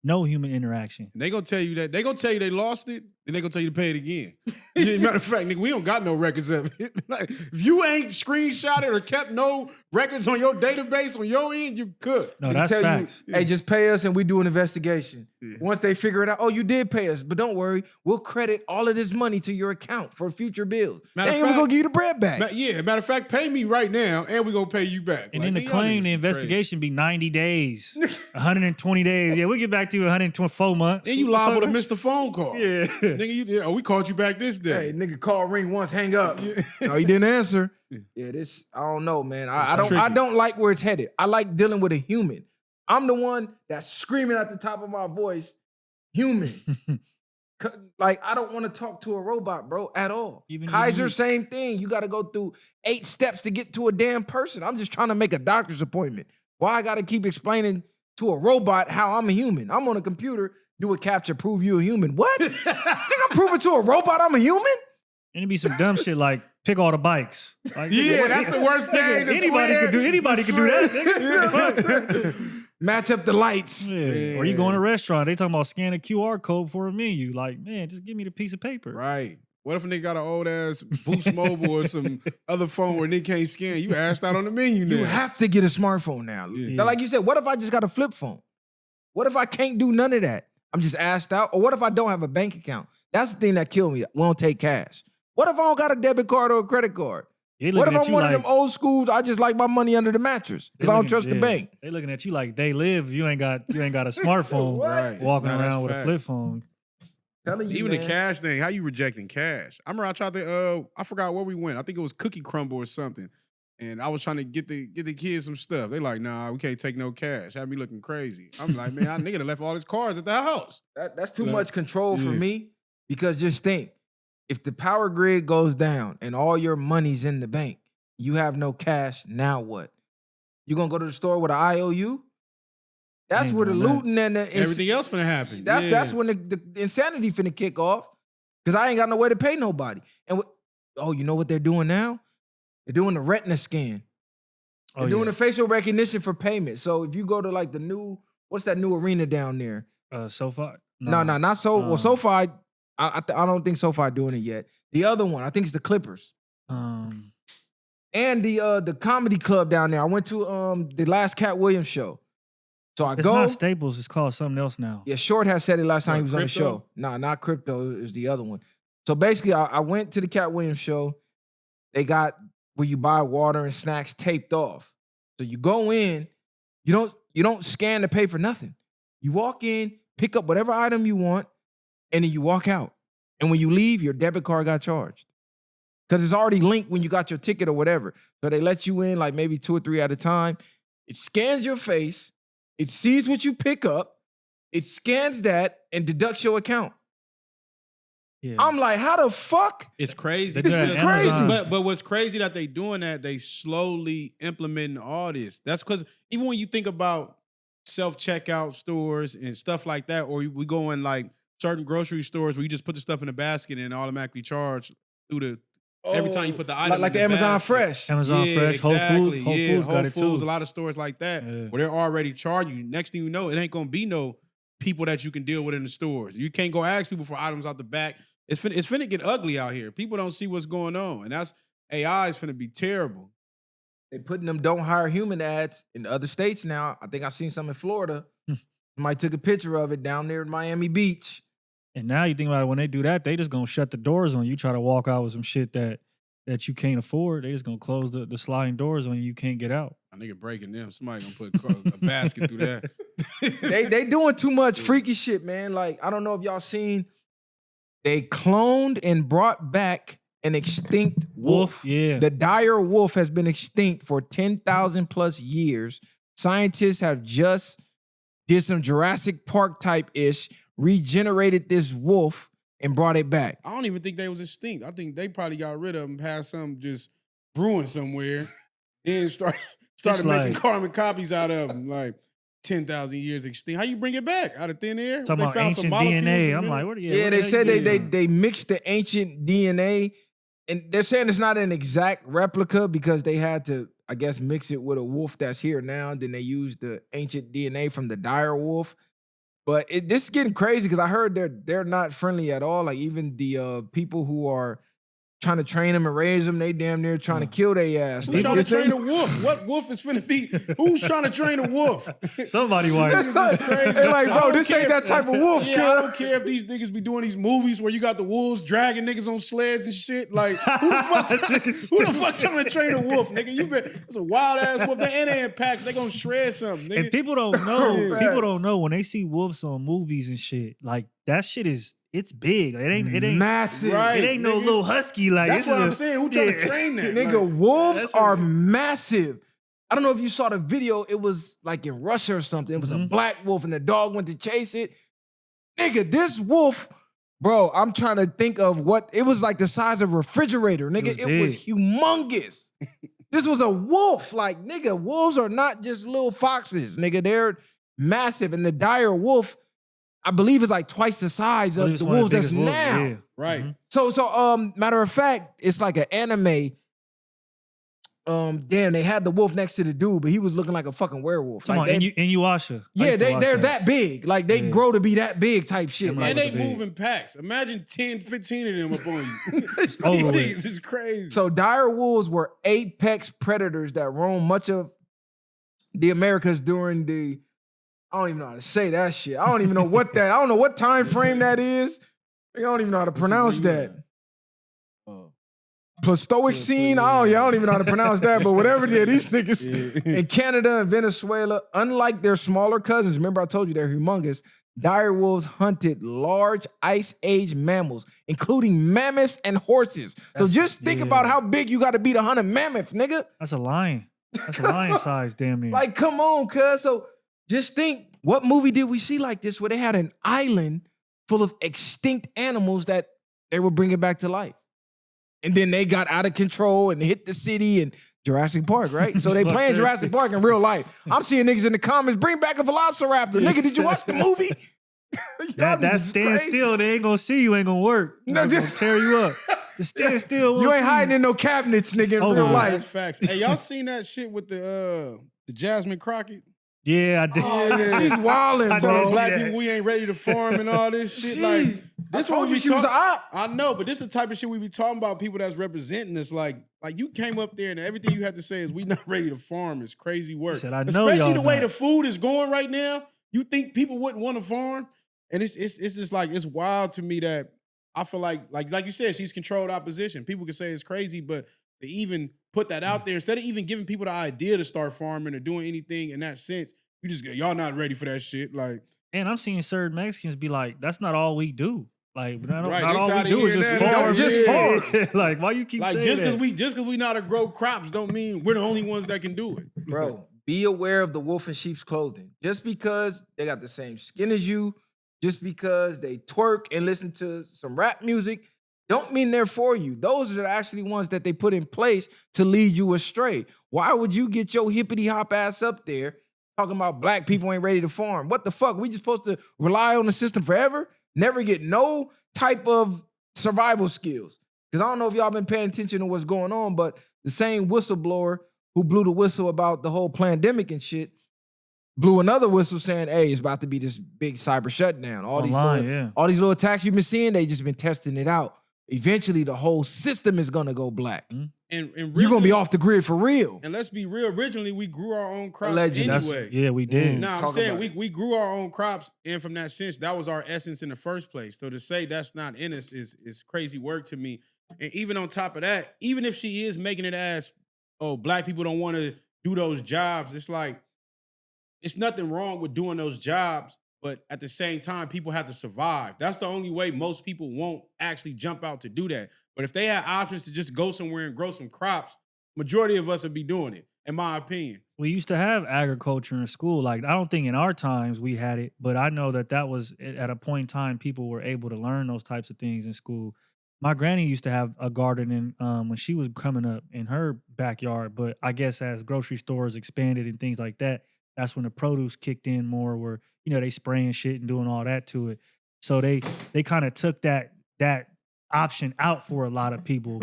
D: interaction.
B: And they gonna tell you that. They gonna tell you they lost it, and they gonna tell you to pay it again. Yeah, matter of fact, nigga, we don't got no records of it. Like, if you ain't screenshotted or kept no records on your database on your end, you could.
D: No,
C: They
D: that's
C: tell
D: facts.
C: you, hey, just pay us and we do an investigation.
B: Yeah.
C: Once they figure it out, oh, you did pay us, but don't worry, we'll credit all of this money to your account for future bills.
B: Matter
C: They
B: of
C: ain't even
B: fact-
C: gonna give you the bread back.
B: Matter of fact, pay me right now, and we gonna pay you back.
D: And
B: Like,
D: then the
B: nigga, y'all
D: claim,
B: niggas
D: the
B: is
D: investigation be 90 days, 120 days. Yeah, we'll get back to you 124 months.
B: crazy. Then you
D: What the
B: liable to
D: fuck?
B: miss the phone call.
D: Yeah.
B: Nigga, we called you back this day.
C: Hey, nigga, call ring once, hang up. No, he didn't answer. Yeah, this I don't know, man. I
B: It's
C: don't I
B: tricky.
C: don't like where it's headed. I like dealing with a human. I'm the one that's screaming at the top of my voice, human. Like I don't want to talk to a robot, bro, at all.
D: Even
C: Kaiser,
D: you.
C: same thing. You got to go through 8 steps to get to a damn person. I'm just trying to make a doctor's appointment. Why I got to keep explaining to a robot how I'm a human? I'm on a computer, do a capture, prove you a human. What? Think I'm proving to a robot I'm a human?
D: And it'd be some dumb shit like pick all the bikes. Like,
B: Yeah, that's the worst thing. the
D: Anybody
B: square,
D: could do. Anybody
B: the
D: could do that.
B: square.
D: Nigga.
C: Match up the lights.
D: Yeah. Or you go in a restaurant, they talking about scan a QR code for a menu. Like, man, just give me the piece of paper.
B: Right. What if a nigga got an old ass Boost Mobile or some other phone where nigga can't scan? You asked out on the menu now.
C: You have to get a smartphone now.
B: Yeah.
C: Now, like you said, what if I just got a flip phone? What if I can't do none of that? I'm just asked out. Or what if I don't have a bank account? That's the thing that killed me. We don't take cash. What if I don't got a debit card or a credit card?
D: They
C: What if
D: looking at
C: I'm
D: you
C: one
D: like,
C: of them old schools? I just like my money under the mattress because I don't trust the bank.
D: They looking at you like they live. You ain't got a smartphone
B: Right.
D: walking
B: Nah, that's
D: around with a
B: facts.
D: flip phone.
C: Telling you,
B: Even
C: man.
B: the cash thing, how you rejecting cash? I remember I tried to, I forgot where we went. I think it was Cookie Crumble or something. And I was trying to get the kids some stuff. They like, nah, we can't take no cash. Had me looking crazy. I'm like, man, I nigga done left all his cards at the house.
C: That's too
B: Like,
C: much control for
B: yeah.
C: me because just think, if the power grid goes down and all your money's in the bank, you have no cash, now what? You gonna go to the store with an IOU? That's
D: Ain't
C: where the
D: doing that.
C: looting and the
B: Everything else finna happen.
C: that's when the insanity finna kick off because I ain't got no way to pay nobody. And you know what they're doing now? They're doing the retina scan. They're doing the facial recognition for payment. So if you go to like the new, what's that new arena down there?
D: SoFi?
C: No, not so. Well, SoFi, I don't think SoFi doing it yet. The other one, I think it's the Clippers.
D: Um,
C: And the comedy club down there. I went to the last Cat Williams show. So I
D: it's
C: go.
D: not Staples. It's called something else now.
C: Yeah, Short has said it last time
B: What,
C: he was on the
B: crypto?
C: show. Nah, not crypto. It was the other one. So basically, I went to the Cat Williams show. They got where you buy water and snacks taped off. So you go in, you don't scan to pay for nothing. You walk in, pick up whatever item you want, and then you walk out. And when you leave, your debit card got charged. Because it's already linked when you got your ticket or whatever. So they let you in like maybe 2 or 3 at a time. It scans your face. It sees what you pick up. It scans that and deducts your account.
D: Yeah.
C: I'm like, how the fuck?
B: It's crazy.
D: They do
C: This
D: that
C: is
D: at
C: crazy.
D: Amazon.
B: But what's crazy that they doing that, they slowly implementing all this. That's because even when you think about self-checkout stores and stuff like that, or we go in like certain grocery stores where you just put the stuff in the basket and automatically charge through the every time you put the item
C: like
B: in
C: the Amazon
B: basket.
C: Fresh.
D: Amazon Fresh, Whole Foods
B: Whole
D: got it
B: Foods,
D: too.
B: a lot of stores like that
D: Yeah.
B: where they're already charging you. Next thing you know, it ain't gonna be no people that you can deal with in the stores. You can't go ask people for items out the back. It's finna get ugly out here. People don't see what's going on, and that's AI is finna be terrible.
C: They putting them don't hire human ads in other states now. I think I seen some in Florida. Somebody took a picture of it down there in Miami Beach.
D: And now you think about it, when they do that, they just gonna shut the doors on you. Try to walk out with some shit that you can't afford. They just gonna close the sliding doors on you. You can't get out.
B: A nigga breaking them. Somebody gonna put a basket through that.
C: They doing too much freaky shit, man. Like, I don't know if y'all seen, they cloned and brought back an extinct wolf.
D: Yeah.
C: The dire wolf has been extinct for 10,000 plus years. Scientists have just did some Jurassic Park type ish, regenerated this wolf and brought it back.
B: I don't even think they was extinct. I think they probably got rid of them, had some just brewing somewhere, then started
D: It's
B: making
D: like-
B: carbon copies out of them. Like 10,000 years extinct. How you bring it back out of thin air?
D: Talking
B: They
D: about
B: found some
D: ancient
B: molecules
D: DNA.
B: in
D: I'm
B: it?
D: like, what?
C: Yeah,
D: what
C: they
D: the
C: said
D: hell you doing?
C: they mixed the ancient DNA, and they're saying it's not an exact replica because they had to, I guess, mix it with a wolf that's here now. Then they used the ancient DNA from the dire wolf. But this is getting crazy because I heard they're not friendly at all. Like even the people who are trying to train them and raise them, they damn near trying to kill their ass.
B: Who's
C: Like,
B: trying to
C: this
B: train
C: ain't-
B: a wolf? What wolf is finna be? Who's trying to train a wolf?
D: Somebody white.
B: This is crazy.
C: They're like,
B: I
C: bro,
B: don't
C: this ain't
B: care-
C: that type of wolf,
B: Yeah,
C: kid.
B: I don't care if these niggas be doing these movies where you got the wolves dragging niggas on sleds and shit. Like, who the fuck trying to train a wolf, nigga? It's a wild ass wolf. They in packs. They gonna shred something, nigga.
D: And people don't know.
B: Yeah.
D: People don't know when they see wolves on movies and shit. Like that shit it's big. It ain't
C: massive.
B: Right.
D: It ain't no
B: nigga.
D: little husky. Like
B: That's
D: this
B: what
D: is
B: I'm
D: a-
B: saying. Who trying to
D: yeah.
B: train that?
C: Nigga,
B: Like,
C: wolves
B: that's
C: are
B: a-
C: massive. I don't know if you saw the video. It was like in Russia or something. It was a black wolf and the dog went to chase it. Nigga, this wolf, bro, I'm trying to think of what, it was like the size of a refrigerator. Nigga, it was
D: big.
C: humongous. This was a wolf. Like, nigga, wolves are not just little foxes. Nigga, they're massive. And the dire wolf, I believe, is like twice the size
D: I believe
C: of
D: it's
C: the
D: one of
C: wolves that's
D: biggest wolves,
C: now.
D: yeah.
B: Right.
D: Mhm.
C: So, matter of fact, it's like an anime. Damn, they had the wolf next to the dude, but he was looking like a fucking werewolf.
D: Come
C: Like
D: on,
C: they-
D: Inuyasha. I
C: yeah,
D: used to watch
C: they're that big. Like they
D: Yeah.
C: grow to be that big type shit.
D: Them
C: Like,
B: And they
D: big.
B: move in packs. Imagine 10, 15 of them up on you. These
D: over with.
B: niggas is crazy.
C: so dire wolves were apex predators that roamed much of the Americas during the, I don't even know how to say that shit. I don't even know what that, I don't know what time frame that is. I don't even know how to pronounce
B: where you
C: that. Pleistocene. I don't even know how to pronounce that, but whatever it is, these niggas in Canada and Venezuela, unlike their smaller cousins, remember I told you they're humongous, dire wolves hunted large ice age mammals, including mammoths and horses. So just think about how big you got to be to hunt a mammoth, nigga.
D: That's a lion. That's a lion size, damn near.
C: Like, come on, cuz. So just think, what movie did we see like this where they had an island full of extinct animals that they were bringing back to life? And then they got out of control and hit the city and Jurassic Park, right? So they playing Jurassic Park in real life. I'm seeing niggas in the comments, bring back a velociraptor. Nigga, did you watch the movie?
D: that stand still, they ain't gonna see you, ain't gonna work. They're gonna tear you up. The stand still.
C: You ain't hiding in no cabinets, nigga, in real life.
B: That's facts. Hey, y'all seen that shit with the Jasmine Crockett?
D: Yeah, I did.
C: Oh, yeah. She's wildin', bro.
B: Black people, we ain't ready to farm and all this shit. Like, this what we
C: was
B: I know, but this is the type of shit we be talking about. People that's representing us. Like you came up there and everything you had to say is we not ready to farm. It's crazy work.
D: Said, I know
B: especially
D: y'all
B: the way
D: not.
B: the food is going right now. You think people wouldn't want to farm? And it's just like it's wild to me that I feel like you said, she's controlled opposition. People can say it's crazy, but to even put that out there instead of even giving people the idea to start farming or doing anything in that sense. You just go, y'all not ready for that shit. Like,
D: and I'm seeing certain Mexicans be like, that's not all we do. Like, not
B: Right,
D: all
B: they
D: we do is
B: tired
D: just
B: of hearing
D: farm.
B: that.
C: Just farm.
D: Like, why you keep
B: like
D: saying
B: just
D: that?
B: because we know how to grow crops don't mean we're the only ones that can do it.
C: Bro, be aware of the wolf in sheep's clothing. Just because they got the same skin as you, just because they twerk and listen to some rap music, don't mean they're for you. Those are actually ones that they put in place to lead you astray. Why would you get your hippity hop ass up there talking about black people ain't ready to farm? What the fuck? We just supposed to rely on the system forever? Never get no type of survival skills? Because I don't know if y'all been paying attention to what's going on, but the same whistleblower who blew the whistle about the whole pandemic and shit blew another whistle saying, hey, it's about to be this big cyber shutdown. All these little attacks you've been seeing, they just been testing it out. Eventually, the whole system is gonna go black.
B: And
C: you're gonna be off the grid for real.
B: And let's be real. Originally, we grew our own crops
C: Allegedly.
B: anyway.
D: Yeah, we did.
B: No, I'm saying we grew our own crops, and from that sense, that was our essence in the first place. So to say that's not in us is crazy work to me. And even on top of that, even if she is making it as, oh, black people don't want to do those jobs, it's like, it's nothing wrong with doing those jobs, but at the same time, people have to survive. That's the only way most people won't actually jump out to do that. But if they had options to just go somewhere and grow some crops, majority of us would be doing it, in my opinion.
D: We used to have agriculture in school. Like, I don't think in our times we had it, but I know that was at a point in time people were able to learn those types of things in school. My granny used to have a garden when she was coming up in her backyard, but I guess as grocery stores expanded and things like that, that's when the produce kicked in more where, they spraying shit and doing all that to it. So they kind of took that option out for a lot of people.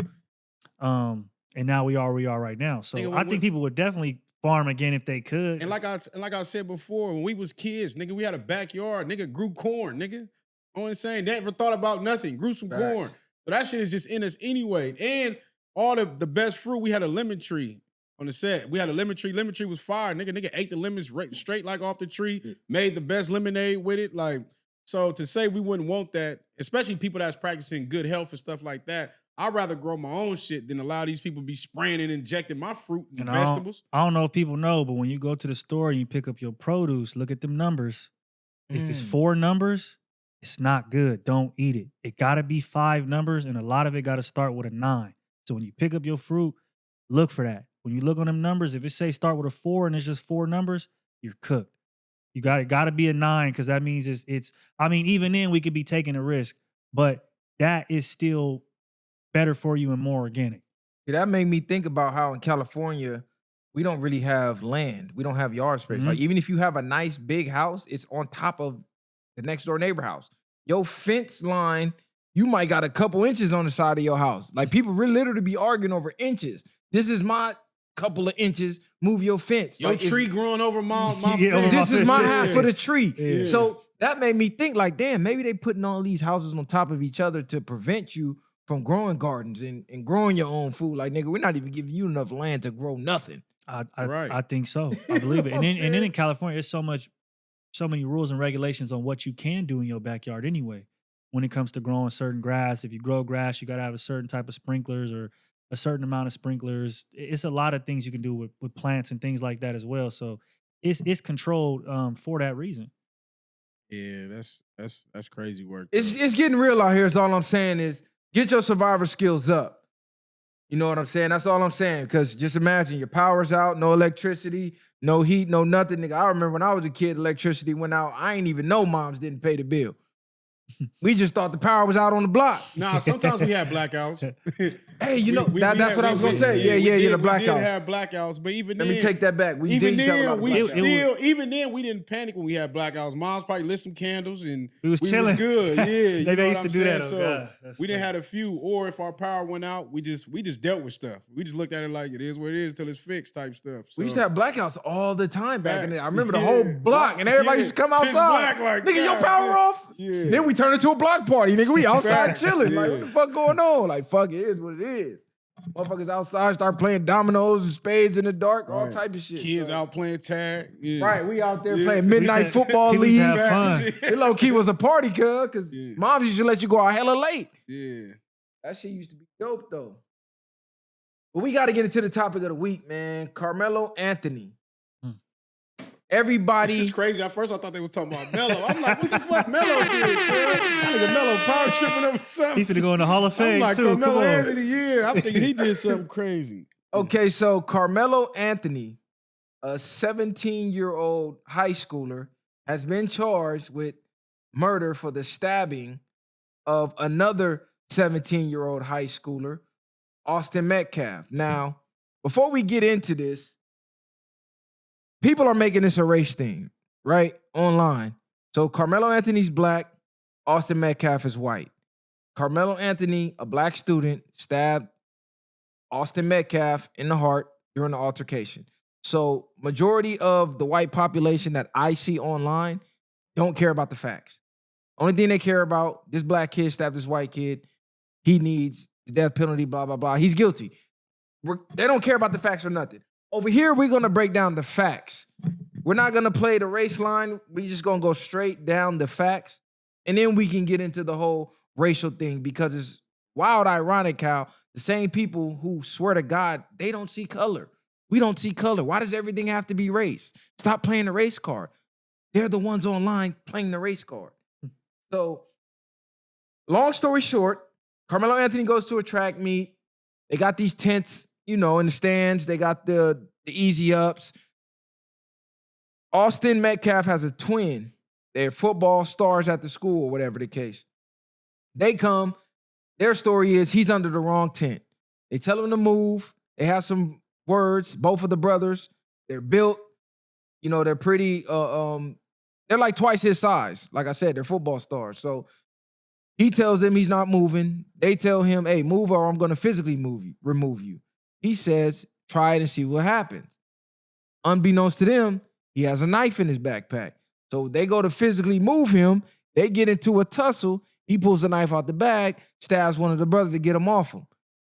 D: And now we are where we are right now. So I think people would definitely farm again if they could.
B: And like I said before, when we was kids, nigga, we had a backyard. Nigga grew corn, nigga. You know what I'm saying? Never thought about nothing. Grew some corn. So that shit is just in us anyway. And all the best fruit, we had a lemon tree on the set. We had a lemon tree. Lemon tree was fire. Nigga ate the lemons straight like off the tree, made the best lemonade with it. Like, so to say we wouldn't want that, especially people that's practicing good health and stuff like that, I'd rather grow my own shit than allow these people to be spraying and injecting my fruit and vegetables.
D: I don't know if people know, but when you go to the store and you pick up your produce, look at them numbers. If it's 4 numbers, it's not good. Don't eat it. It got to be 5 numbers, and a lot of it got to start with a 9. So when you pick up your fruit, look for that. When you look on them numbers, if it say start with a 4 and it's just 4 numbers, you're cooked. You got to be a 9 because that means it's. I mean, even then we could be taking a risk, but that is still better for you and more organic.
C: Yeah, that made me think about how in California we don't really have land. We don't have yard space. Like even if you have a nice big house, it's on top of the next door neighbor house. Your fence line, you might got a couple inches on the side of your house. Like people really literally be arguing over inches. This is my couple of inches. Move your fence.
B: Your
C: like,
B: tree growing over my fence.
C: This is my half of the tree.
B: Yeah.
C: So that made me think like, damn, maybe they putting all these houses on top of each other to prevent you from growing gardens and growing your own food. Like, nigga, we're not even giving you enough land to grow nothing.
D: I think so. I believe it. And then in California, there's so many rules and regulations on what you can do in your backyard anyway. When it comes to growing certain grass, if you grow grass, you got to have a certain type of sprinklers or a certain amount of sprinklers. It's a lot of things you can do with plants and things like that as well. So it's controlled for that reason.
B: Yeah, that's crazy work.
C: It's getting real out here. Is all I'm saying is get your survivor skills up. You know what I'm saying? That's all I'm saying. Because just imagine your power's out, no electricity, no heat, no nothing. Nigga, I remember when I was a kid, electricity went out. I ain't even know moms didn't pay the bill. We just thought the power was out on the block.
B: Nah, sometimes we had blackouts.
C: Hey, you know, that's what I was going to say. Yeah, the blackouts.
B: We did have blackouts, but even then.
C: Let me take that back.
B: Even then, we didn't panic when we had blackouts. Moms probably lit some candles and
D: we was chilling.
B: Good. Yeah,
D: they used to do that.
B: So we didn't have a few, or if our power went out, we just dealt with stuff. We just looked at it like it is what it is till it's fixed type stuff. So.
C: We used to have blackouts all the time back in there. I remember the whole block, and everybody used to come outside. Nigga, your power off?
B: Yeah.
C: Then we turned into a block party. Nigga, we outside chilling. Like, what the fuck going on? Like, fuck, it is what it is. Motherfuckers outside start playing dominoes and spades in the dark, all type of shit.
B: Kids out playing tag. Yeah.
C: Right, we out there playing midnight football league.
D: Have fun.
C: It low key was a party, cuz moms used to let you go out hella late.
B: Yeah.
C: That shit used to be dope though. But we got to get into the topic of the week, man. Carmelo Anthony. Everybody.
B: It's crazy. At first I thought they was talking about Melo. I'm like, what the fuck Melo did, man? That nigga Melo power tripping over something.
D: He's finna go in the Hall of Fame,
B: I'm like,
D: too.
B: Carmelo Anthony, yeah. I'm thinking he did something crazy.
C: Okay, so Carmelo Anthony, a 17-year-old high schooler, has been charged with murder for the stabbing of another 17-year-old high schooler, Austin Metcalf. Now, before we get into this, people are making this a race thing, right? Online. So Carmelo Anthony's black, Austin Metcalf is white. Carmelo Anthony, a black student, stabbed Austin Metcalf in the heart during the altercation. So majority of the white population that I see online don't care about the facts. Only thing they care about, this black kid stabbed this white kid. He needs the death penalty, blah, blah, blah. He's guilty. They don't care about the facts or nothing. Over here, we're going to break down the facts. We're not going to play the race line. We're just going to go straight down the facts. And then we can get into the whole racial thing because it's wild ironic how the same people who swear to God, they don't see color. We don't see color. Why does everything have to be race? Stop playing the race card. They're the ones online playing the race card. So, long story short, Carmelo Anthony goes to a track meet. They got these tents, you know, in the stands. They got the easy ups. Austin Metcalf has a twin. They're football stars at the school or whatever the case. They come. Their story is he's under the wrong tent. They tell him to move. They have some words. Both of the brothers, they're built. You know, they're pretty, they're like twice his size. Like I said, they're football stars. So he tells them he's not moving. They tell him, hey, move or I'm going to physically remove you. He says, try it and see what happens. Unbeknownst to them, he has a knife in his backpack. So they go to physically move him. They get into a tussle. He pulls the knife out the bag, stabs one of the brothers to get him off him.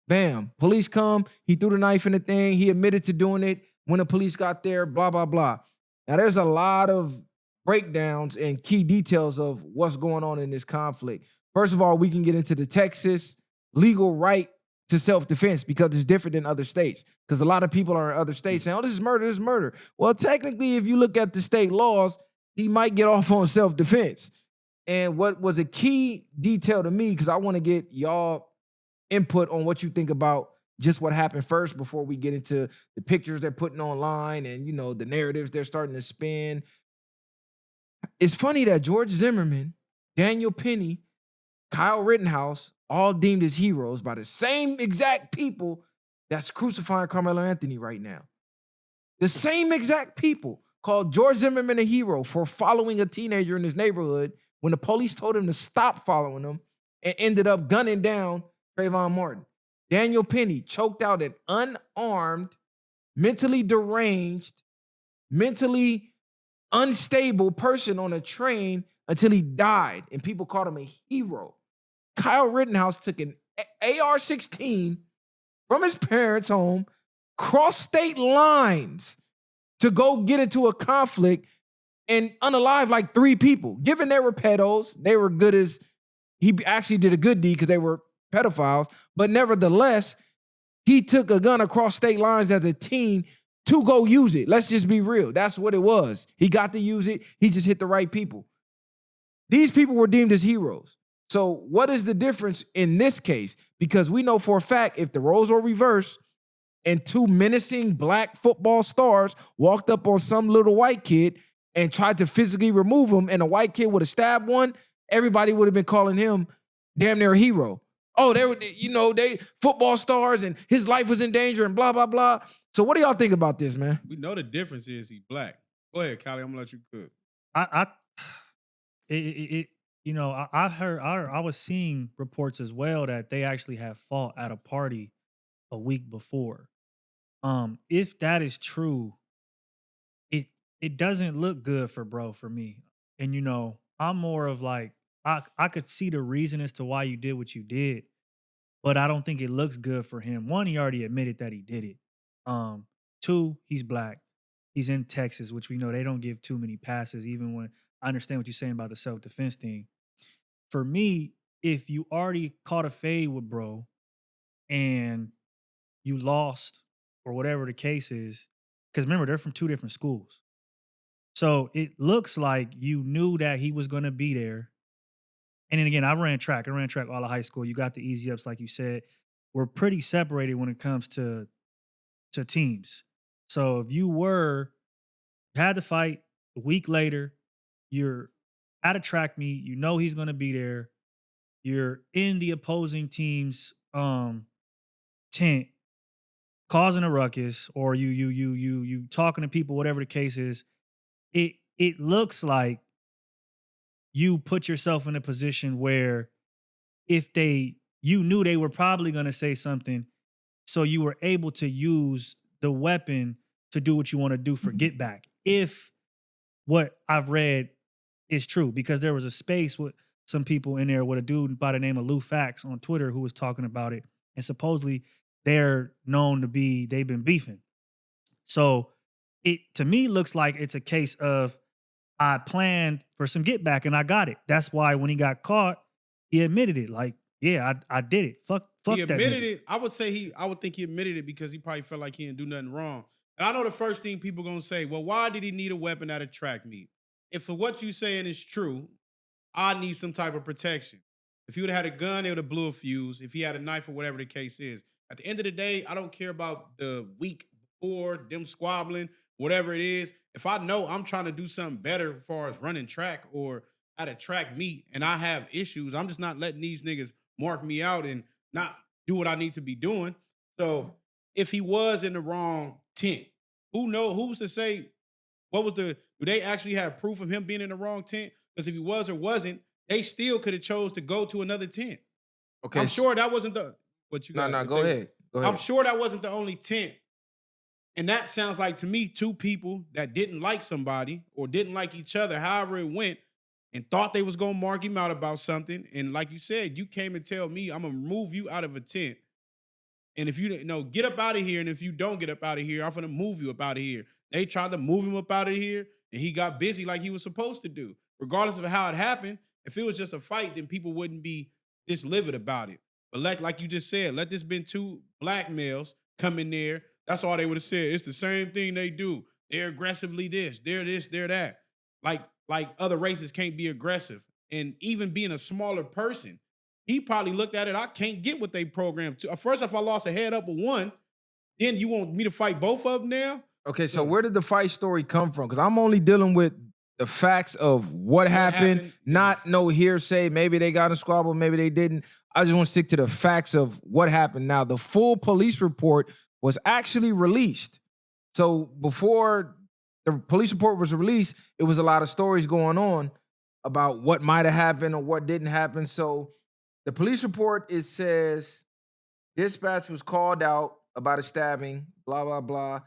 C: Bam. Police come. He threw the knife in the thing. He admitted to doing it when the police got there, blah, blah, blah. Now, there's a lot of breakdowns and key details of what's going on in this conflict. First of all, we can get into the Texas legal right to self-defense because it's different than other states. Because a lot of people are in other states saying, oh, this is murder, this is murder. Well, technically, if you look at the state laws, he might get off on self-defense. And what was a key detail to me, because I want to get y'all input on what you think about just what happened first before we get into the pictures they're putting online and, you know, the narratives they're starting to spin. It's funny that George Zimmerman, Daniel Penny, Kyle Rittenhouse, all deemed as heroes by the same exact people that's crucifying Carmelo Anthony right now. The same exact people called George Zimmerman a hero for following a teenager in his neighborhood when the police told him to stop following him and ended up gunning down Trayvon Martin. Daniel Penny choked out an unarmed, mentally deranged, mentally unstable person on a train until he died, and people called him a hero. Kyle Rittenhouse took an AR-16 from his parents' home, crossed state lines to go get into a conflict and unalive like 3 people. Given they were pedos, they were good as, he actually did a good deed because they were pedophiles, but nevertheless, He took a gun across state lines as a teen to go use it. Let's just be real. That's what it was. He got to use it. He just hit the right people. These people were deemed as heroes. So what is the difference in this case? Because we know for a fact if the roles were reversed and two menacing black football stars walked up on some little white kid and tried to physically remove him and a white kid would have stabbed one, everybody would have been calling him damn near a hero. Oh, they were, they football stars and his life was in danger and blah, blah, blah. So what do y'all think about this, man?
B: We know the difference is he black. Go ahead, Callie. I'm gonna let you cook.
D: I was seeing reports as well that they actually have fought at a party a week before. If that is true, it doesn't look good for me. And I'm more of like, I could see the reason as to why you did what you did, but I don't think it looks good for him. One, he already admitted that he did it. Two, he's black. He's in Texas, which we know they don't give too many passes, even when I understand what you're saying about the self-defense thing. For me, if you already caught a fade with bro and you lost or whatever the case is, because remember, they're from two different schools. So it looks like you knew that he was going to be there. And then again, I ran track all of high school. You got the easy ups, like you said. We're pretty separated when it comes to teams. So if you had to fight a week later, you're at a track meet, you know he's going to be there. You're in the opposing team's tent, causing a ruckus, or you talking to people, whatever the case is. It looks like you put yourself in a position where you knew they were probably going to say something, so you were able to use the weapon to do what you want to do for get back. If what I've read is true, because there was a space with some people in there with a dude by the name of Lou Fax on Twitter who was talking about it, and supposedly they're known to they've been beefing. So it, to me, looks like it's a case of I planned for some get back and I got it. That's why when he got caught, he admitted it. Like, yeah, I did it. Fuck
B: He
D: that
B: admitted
D: nigga.
B: it. I would think he admitted it because he probably felt like he didn't do nothing wrong. And I know the first thing people gonna say, well, why did he need a weapon at a track meet? If for what you saying is true, I need some type of protection. If he would have had a gun, it would have blew a fuse. If he had a knife or whatever the case is. At the end of the day, I don't care about the week before, them squabbling, whatever it is. If I know I'm trying to do something better as far as running track or at a track meet and I have issues, I'm just not letting these niggas mark me out and not do what I need to be doing. So if he was in the wrong tent, who's to say do they actually have proof of him being in the wrong tent? Because if he was or wasn't, they still could have chose to go to another tent.
C: Okay.
B: I'm sure that wasn't go ahead. I'm sure that wasn't the only tent. And that sounds like to me two people that didn't like somebody or didn't like each other, however it went, and thought they was gonna mark him out about something. And like you said, you came and tell me I'm gonna move you out of a tent. And if you get up out of here, and if you don't get up out of here, I'm gonna move you up out of here. They tried to move him up out of here, and he got busy like he was supposed to do. Regardless of how it happened, if it was just a fight, then people wouldn't be this livid about it. But like you just said, let this been two black males come in there. That's all they would have said. It's the same thing they do. They're aggressively they're this, they're that. Like other races can't be aggressive. And even being a smaller person, he probably looked at it, I can't get what they programmed to. First, if I lost a head up with one, then you want me to fight both of them now?
C: Okay, so where did the fight story come from? Because I'm only dealing with the facts of what happened, not no hearsay. Maybe they got in a squabble, maybe they didn't. I just want to stick to the facts of what happened. Now, the full police report was actually released. So before the police report was released, it was a lot of stories going on about what might have happened or what didn't happen. So the police report, it says, dispatch was called out about a stabbing, blah, blah, blah.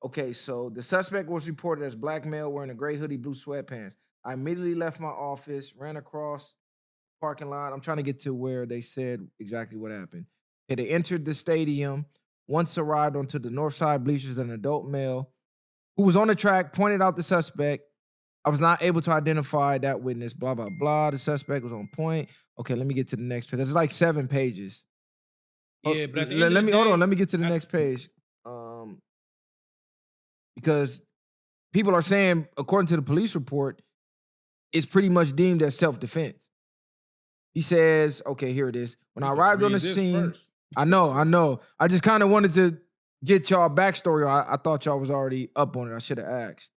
C: Okay, so the suspect was reported as black male wearing a gray hoodie, blue sweatpants. I immediately left my office, ran across the parking lot. I'm trying to get to where they said exactly what happened. Okay, they entered the stadium. Once arrived onto the north side bleachers, an adult male who was on the track pointed out the suspect. I was not able to identify that witness, blah, blah, blah. The suspect was on point. Okay, let me get to the next because it's like 7 pages.
B: Yeah, but at the end
C: let
B: of the
C: me
B: day,
C: hold on. Let me get to the
B: I-
C: next page. Because people are saying, according to the police report, it's pretty much deemed as self-defense. He says, okay, here it is. When I
B: supposed to
C: arrived on the
B: read this
C: scene,
B: first.
C: I know. I just kind of wanted to get y'all backstory. I thought y'all was already up on it. I should have asked.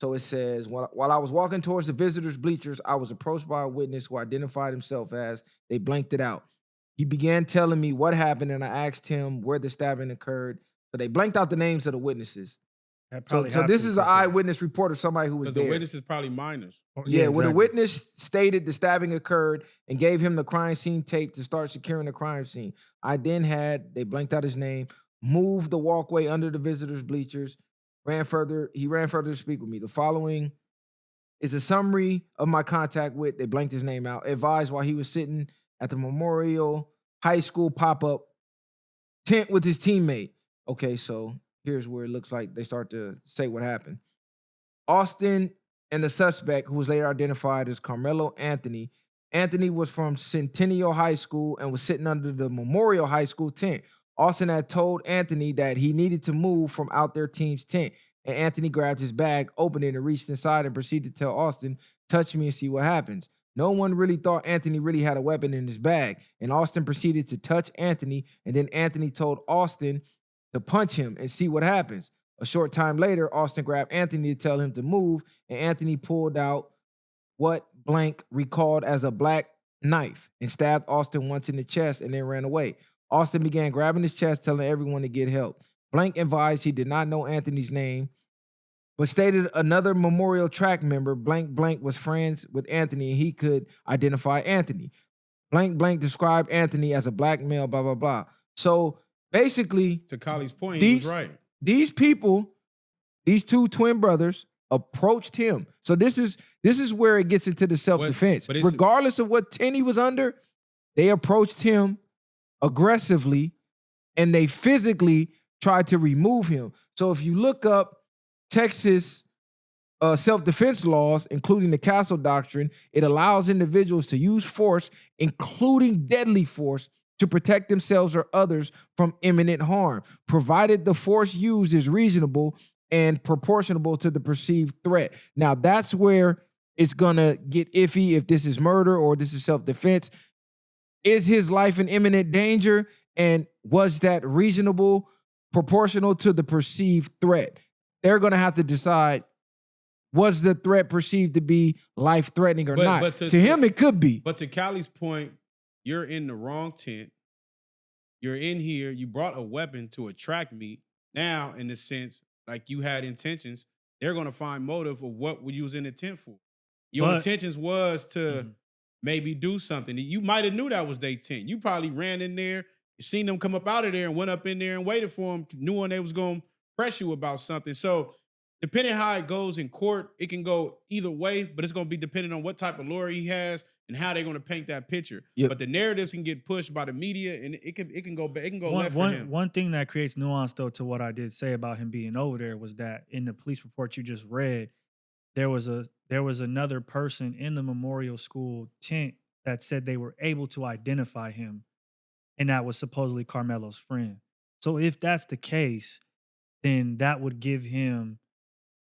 C: So it says, while I was walking towards the visitors' bleachers, I was approached by a witness who identified himself as, they blanked it out. He began telling me what happened, and I asked him where the stabbing occurred. So they blanked out the names of the witnesses.
D: That
C: So,
D: probably
C: so
D: have
C: this
D: to,
C: is an
D: 'cause they-
C: eyewitness report of somebody who was
B: Because
C: there.
B: the witness is probably minors.
C: Yeah, where the
D: exactly.
C: witness stated the stabbing occurred and gave him the crime scene tape to start securing the crime scene. I then they blanked out his name, moved the walkway under the visitors' bleachers, he ran further to speak with me. The following is a summary of my contact with, they blanked his name out, advised while he was sitting at the Memorial High School pop-up tent with his teammate. Okay, so here's where it looks like they start to say what happened. Austin and the suspect, who was later identified as Karmelo Anthony. Anthony was from Centennial High School and was sitting under the Memorial High School tent. Austin had told Anthony that he needed to move from out their team's tent. And Anthony grabbed his bag, opened it, and reached inside and proceeded to tell Austin, touch me and see what happens. No one really thought Anthony really had a weapon in his bag. And Austin proceeded to touch Anthony. And then Anthony told Austin to punch him and see what happens. A short time later, Austin grabbed Anthony to tell him to move, and Anthony pulled out what blank recalled as a black knife and stabbed Austin once in the chest and then ran away. Austin began grabbing his chest, telling everyone to get help. Blank advised he did not know Anthony's name, but stated another Memorial track member, blank was friends with Anthony and he could identify Anthony. Blank described Anthony as a black male, blah, blah, blah. So basically,
B: To Kali's point, he was right.
C: these people, these two twin brothers, approached him. So this is where it gets into the self-defense.
B: but it's-
C: Regardless of what tent he was under, they approached him aggressively and they physically tried to remove him. So if you look up Texas self-defense laws, including the Castle Doctrine, it allows individuals to use force, including deadly force, to protect themselves or others from imminent harm, provided the force used is reasonable and proportionable to the perceived threat. Now, that's where it's gonna get iffy if this is murder or this is self-defense. Is his life in imminent danger? And was that reasonable, proportional to the perceived threat? They're gonna have to decide, was the threat perceived to be life-threatening or not?
B: But
C: to him, it could be.
B: But to Kali's point, you're in the wrong tent. You're in here. You brought a weapon to a track meet. Now, in a sense, like you had intentions, they're going to find motive of what you was in the tent for. Your intentions was to maybe do something. You might have knew that was their tent. You probably ran in there, seen them come up out of there and went up in there and waited for them, knowing they was going to press you about something. So depending how it goes in court, it can go either way, but it's going to be dependent on what type of lawyer he has and how they're going to paint that picture.
C: Yep.
B: But the narratives can get pushed by the media, and it can go
D: One,
B: left for him.
D: one thing that creates nuance, though, to what I did say about him being over there was that in the police report you just read, there was another person in the Memorial School tent that said they were able to identify him, and that was supposedly Carmelo's friend. So if that's the case, then that would give him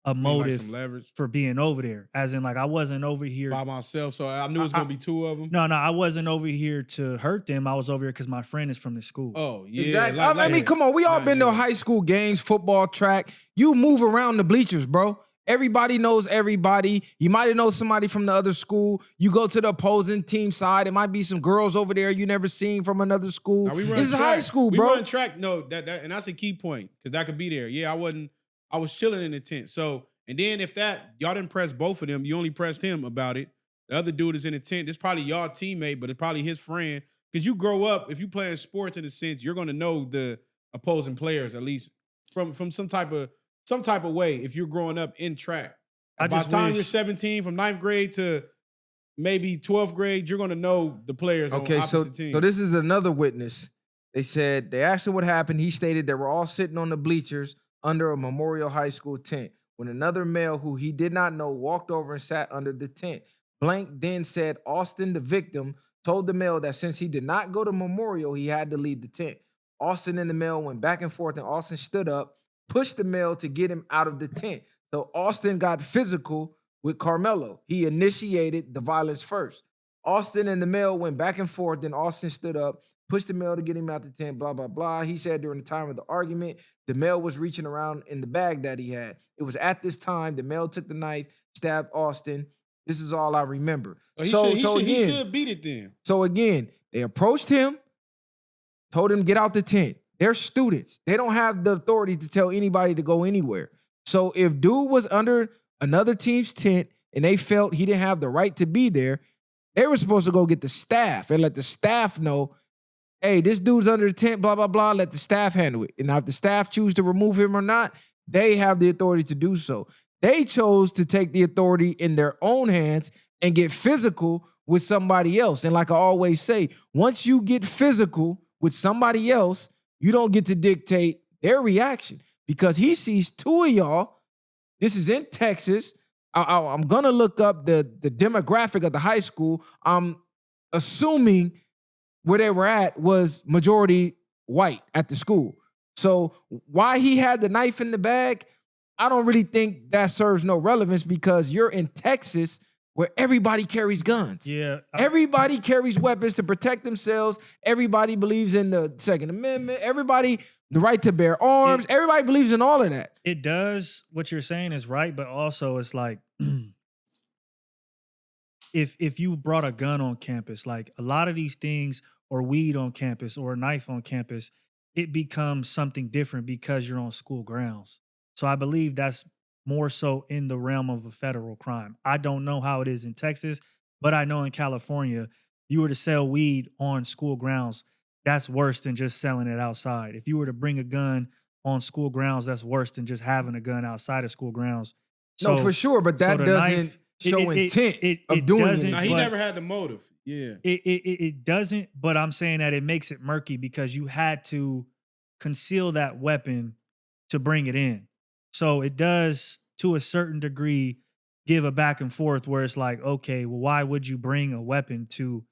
D: a motive
B: some leverage
D: for being over there. As in, like, I wasn't over here
B: by myself, so I knew it was going to be two of them.
D: No, I wasn't over here to hurt them. I was over here because my friend is from the school.
B: Oh, yeah.
C: Exactly. I mean, come on. We all been to high school games, football, track. You move around the bleachers, bro. Everybody knows everybody. You might have known somebody from the other school. You go to the opposing team side. It might be some girls over there you never seen from another school.
B: Now,
C: This is high school, bro.
B: We run track. No, and that's a key point because that could be there. Yeah, I was chilling in the tent. So, and then if y'all didn't press both of them, you only pressed him about it. The other dude is in the tent. This probably y'all teammate, but it's probably his friend. Because you grow up, if you play in sports in a sense, you're going to know the opposing players at least from some type of way. If you're growing up in track, by the time you're 17, from 9th grade to maybe 12th grade, you're going to know the players on opposite teams.
C: So this is another witness. They said they asked him what happened. He stated they were all sitting on the bleachers under a Memorial High School tent when another male who he did not know walked over and sat under the tent. Blank then said Austin, the victim, told the male that since he did not go to memorial, he had to leave the tent. Austin and the male went back and forth, and Austin stood up, pushed the male to get him out of the tent. So Austin got physical with Karmelo. He initiated the violence first. Austin and the male went back and forth, then Austin stood up, pushed the male to get him out the tent, blah, blah, blah. He said during the time of the argument, the male was reaching around in the bag that he had. It was at this time the male took the knife, stabbed Austin. This is all I remember.
B: He should beat it then.
C: So again, they approached him, told him get out the tent. They're students. They don't have the authority to tell anybody to go anywhere. So if dude was under another team's tent and they felt he didn't have the right to be there, they were supposed to go get the staff and let the staff know, hey, this dude's under the tent, blah, blah, blah. Let the staff handle it. And now if the staff choose to remove him or not, they have the authority to do so. They chose to take the authority in their own hands and get physical with somebody else. And like I always say, once you get physical with somebody else, you don't get to dictate their reaction because he sees two of y'all. This is in Texas. I'm going to look up the demographic of the high school. I'm assuming where they were at was majority white at the school. So why he had the knife in the bag, I don't really think that serves no relevance because you're in Texas where everybody carries guns.
D: Yeah.
C: Everybody carries weapons to protect themselves. Everybody believes in the Second Amendment. Everybody, the right to bear arms. Everybody believes in all of that.
D: It does. What you're saying is right, but also it's like if you brought a gun on campus, like a lot of these things, or weed on campus or a knife on campus, it becomes something different because you're on school grounds. So I believe that's more so in the realm of a federal crime. I don't know how it is in Texas, but I know in California, you were to sell weed on school grounds, that's worse than just selling it outside. If you were to bring a gun on school grounds, that's worse than just having a gun outside of school grounds. So,
C: no, for sure, but that doesn't show intent of doing it.
B: Now, he never had the motive. Yeah.
D: It doesn't, but I'm saying that it makes it murky because you had to conceal that weapon to bring it in. So it does, to a certain degree, give a back and forth where it's like, okay, well, why would you bring a weapon to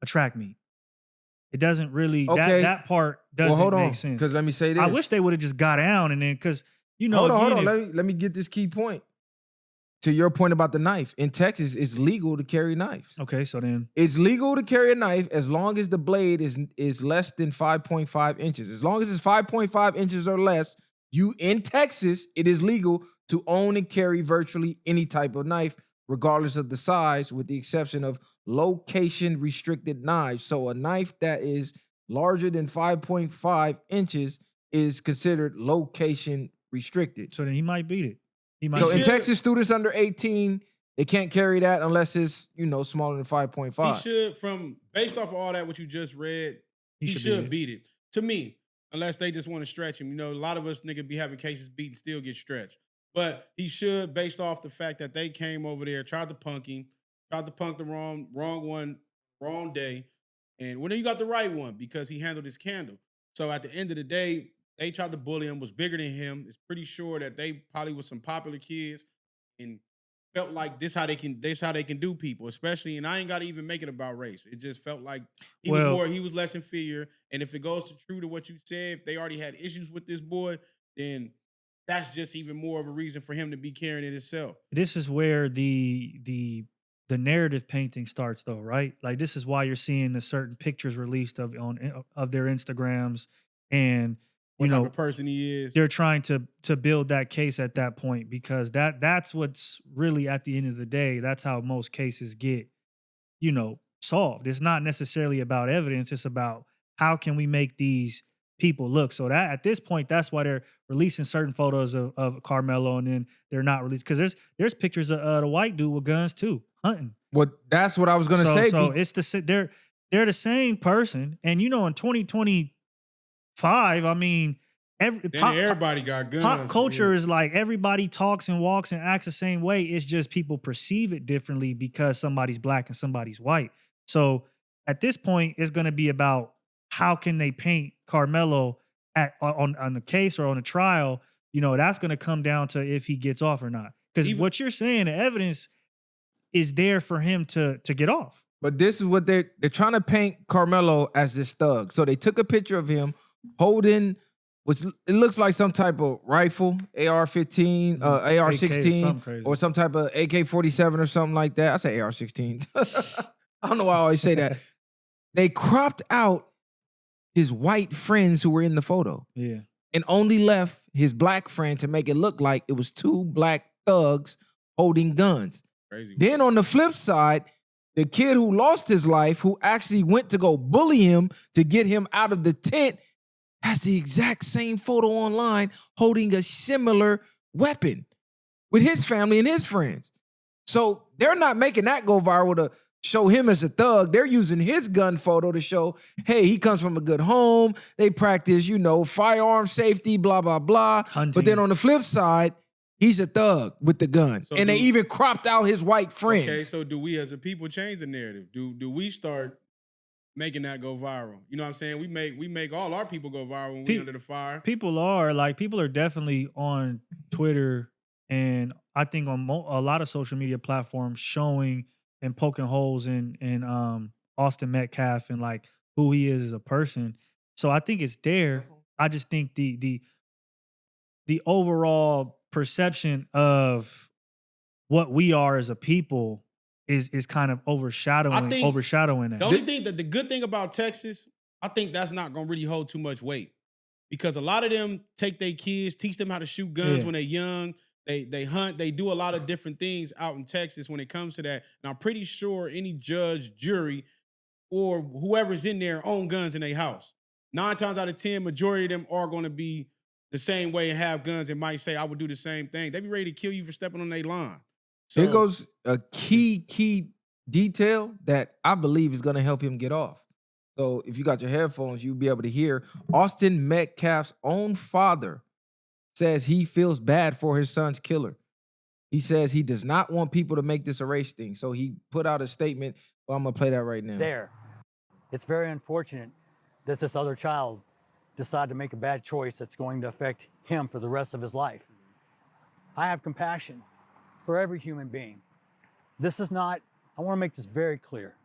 D: a track meet? It doesn't really,
C: okay.
D: that part doesn't make sense.
C: Because let me say this.
D: I wish they would have just got down and then, because, you know,
C: hold on. Let me get this key point. To your point about the knife, in Texas, it's legal to carry knives.
D: Okay, so then.
C: It's legal to carry a knife as long as the blade is less than 5.5 inches. As long as it's 5.5 inches or less, in Texas, it is legal to own and carry virtually any type of knife, regardless of the size, with the exception of location-restricted knives. So a knife that is larger than 5.5 inches is considered location-restricted.
D: So then he might beat it.
C: So in Texas, students under 18, they can't carry that unless it's, smaller than 5.5.
B: He should, based off of all that, what you just read, he should beat it. To me, unless they just want to stretch him. A lot of us nigga be having cases beat and still get stretched. But he should, based off the fact that they came over there, tried to punk him, tried to punk the wrong one, wrong day. And when you got the right one, because he handled his candle. So at the end of the day, they tried to bully him, was bigger than him. It's pretty sure that they probably was some popular kids and felt like this how they can do people, especially, and I ain't got to even make it about race. It just felt like he was less inferior. And if it goes true to what you said, if they already had issues with this boy, then that's just even more of a reason for him to be carrying it himself.
D: This is where the narrative painting starts, though, right? Like, this is why you're seeing the certain pictures released of their Instagrams, and
B: what type of person he is.
D: They're trying to build that case at that point, because that's what's really, at the end of the day, that's how most cases get, solved. It's not necessarily about evidence. It's about how can we make these people look. So that at this point, that's why they're releasing certain photos of Carmelo, and then they're not released, because there's pictures of the white dude with guns too, hunting.
C: Well, that's what I was gonna say.
D: So they're the same person, and in 2025, I mean,
B: everybody got guns.
D: Pop culture is like everybody talks and walks and acts the same way. It's just people perceive it differently because somebody's black and somebody's white. So at this point, it's going to be about how can they paint Carmelo on the case or on a trial. That's going to come down to if he gets off or not. Because what you're saying, the evidence is there for him to get off.
C: But this is what they're trying to paint Carmelo as this thug. So they took a picture of him holding, which it looks like some type of rifle, AR-15, AR-16, or some type of AK-47 or something like that. I say AR-16. I don't know why I always say that. They cropped out his white friends who were in the photo.
D: Yeah.
C: And only left his black friend to make it look like it was two black thugs holding guns.
B: Crazy.
C: Then on the flip side, the kid who lost his life, who actually went to go bully him to get him out of the tent, has the exact same photo online holding a similar weapon with his family and his friends. So they're not making that go viral to show him as a thug. They're using his gun photo to show, hey, he comes from a good home. They practice, firearm safety, blah, blah, blah.
D: Hunting.
C: But then on the flip side, he's a thug with the gun.
B: So
C: and they even cropped out his white friends.
B: Okay, so do we as a people change the narrative? Do we start making that go viral? You know what I'm saying? We make all our people go viral when we under the fire.
D: People are definitely on Twitter and I think on a lot of social media platforms showing and poking holes in Austin Metcalf and like who he is as a person. So I think it's there. I just think the overall perception of what we are as a people is kind of overshadowing that.
B: The only thing that the good thing about Texas, I think that's not gonna really hold too much weight. Because a lot of them take their kids, teach them how to shoot guns when they're young. They hunt, they do a lot of different things out in Texas when it comes to that. And I'm pretty sure any judge, jury, or whoever's in there own guns in their house. 9 times out of 10, majority of them are going to be the same way and have guns and might say, I would do the same thing. They be ready to kill you for stepping on their line. So
C: here goes a key detail that I believe is going to help him get off. So if you got your headphones, you'll be able to hear Austin Metcalf's own father says he feels bad for his son's killer. He says he does not want people to make this a race thing. So he put out a statement. Well, I'm going to play that right now.
E: It's very unfortunate that this other child decided to make a bad choice that's going to affect him for the rest of his life. I have compassion for every human being. This is not, I want to make this very clear.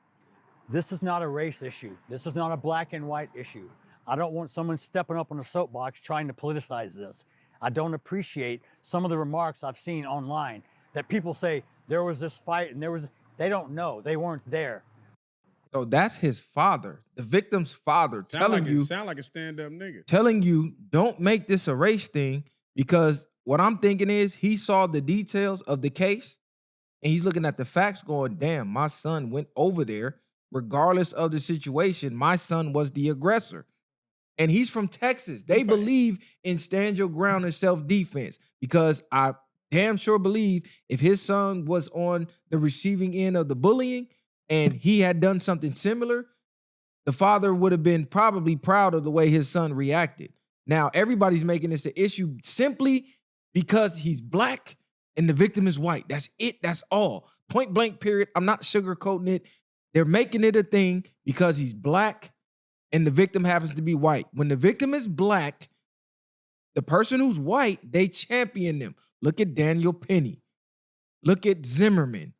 E: This is not a race issue. This is not a black and white issue. I don't want someone stepping up on a soapbox trying to politicize this. I don't appreciate some of the remarks I've seen online that people say there was this fight and they don't know, they weren't there.
C: So that's his father, the victim's father,
B: sound like a stand-up nigga.
C: Telling you, don't make this a race thing, because what I'm thinking is he saw the details of the case and he's looking at the facts going, damn, my son went over there. Regardless of the situation, my son was the aggressor. And he's from Texas. They believe in stand your ground and self-defense, because I damn sure believe if his son was on the receiving end of the bullying and he had done something similar, the father would have been probably proud of the way his son reacted. Now, everybody's making this an issue simply because he's black and the victim is white. That's it. That's all. Point blank, period. I'm not sugarcoating it. They're making it a thing because he's black and the victim happens to be white. When the victim is black, the person who's white, they champion them. Look at Daniel Penny. Look at Zimmerman.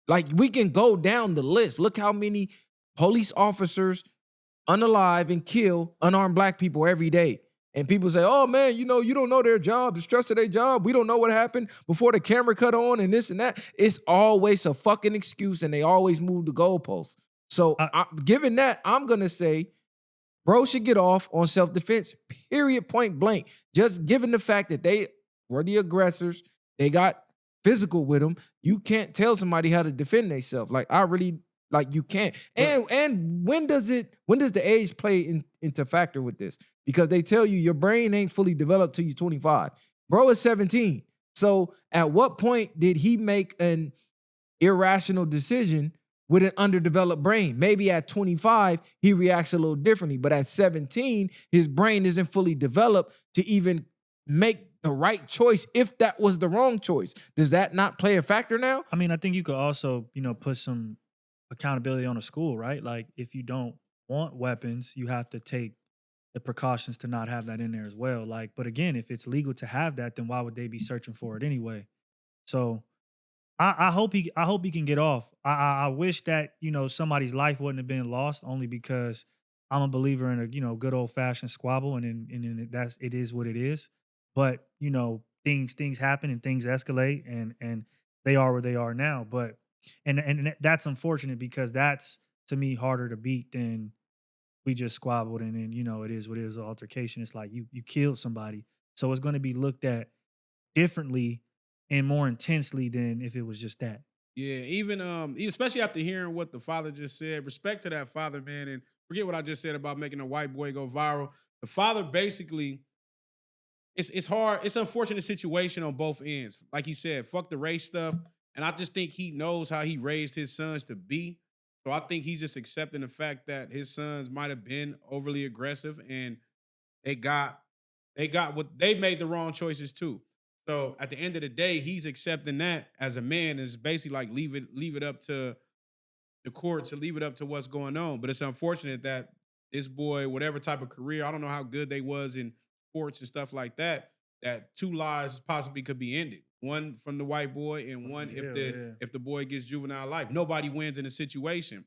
C: Like, we can go down the list. Look how many police officers unalive and kill unarmed black people every day. And people say, oh, man, you don't know their job, the stress of their job. We don't know what happened before the camera cut on and this and that. It's always a fucking excuse, and they always move the goalposts. So given that, I'm going to say, bro should get off on self-defense, period, point blank. Just given the fact that they were the aggressors, they got physical with them. You can't tell somebody how to defend themselves. You can't. And when does the age play into factor with this? Because they tell you your brain ain't fully developed till you're 25. Bro is 17. So at what point did he make an irrational decision with an underdeveloped brain? Maybe at 25, he reacts a little differently. But at 17, his brain isn't fully developed to even make the right choice if that was the wrong choice. Does that not play a factor now?
D: I mean, I think you could also, put some accountability on a school, right? Like, if you don't want weapons, you have to take the precautions to not have that in there as well. Like, but again, if it's legal to have that, then why would they be searching for it anyway? So I hope he can get off. I wish that, you know, somebody's life wouldn't have been lost only because I'm a believer in a, you know, good old fashioned squabble, and then it is what it is. But, you know, things happen and things escalate, and they are where they are now. But and that's unfortunate because that's, to me, harder to beat than we just squabbled and then, you know, it is what it is, an altercation. It's like you killed somebody. So it's going to be looked at differently and more intensely than if it was just that.
B: Yeah, even especially after hearing what the father just said, respect to that father, man, and forget what I just said about making a white boy go viral. The father basically, it's hard, it's an unfortunate situation on both ends. Like he said, fuck the race stuff, and I just think he knows how he raised his sons to be. So I think he's just accepting the fact that his sons might have been overly aggressive, and they got what they made the wrong choices too. So at the end of the day, he's accepting that as a man, is basically like leave it up to the court, to leave it up to what's going on. But it's unfortunate that this boy, whatever type of career, I don't know how good they was in sports and stuff like that, that two lives possibly could be ended. One from the white boy and one if the boy gets juvenile life. Nobody wins in a situation.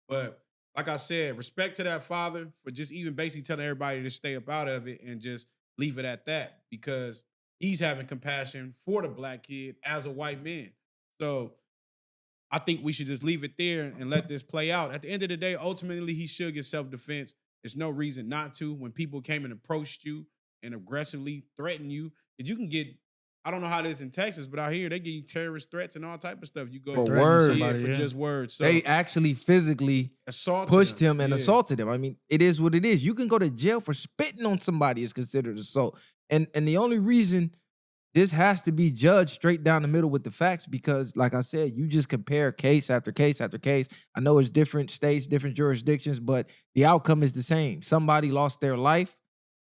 B: But like I said, respect to that father for just even basically telling everybody to stay up out of it and just leave it at that, because he's having compassion for the black kid as a white man. So I think we should just leave it there and let this play out. At the end of the day, ultimately, he should get self-defense. There's no reason not to. When people came and approached you and aggressively threatened you, and you can get, I don't know how it is in Texas, but out here, they give you terrorist threats and all type of stuff. You go
C: For
B: threaten
C: words.
B: somebody for
D: Yeah.
B: just words. So
C: They actually physically pushed him and assaulted him. I mean, it is what it is. You can go to jail for spitting on somebody is considered assault. And the only reason this has to be judged straight down the middle with the facts, because like I said, you just compare case after case after case. I know it's different states, different jurisdictions, but the outcome is the same. Somebody lost their life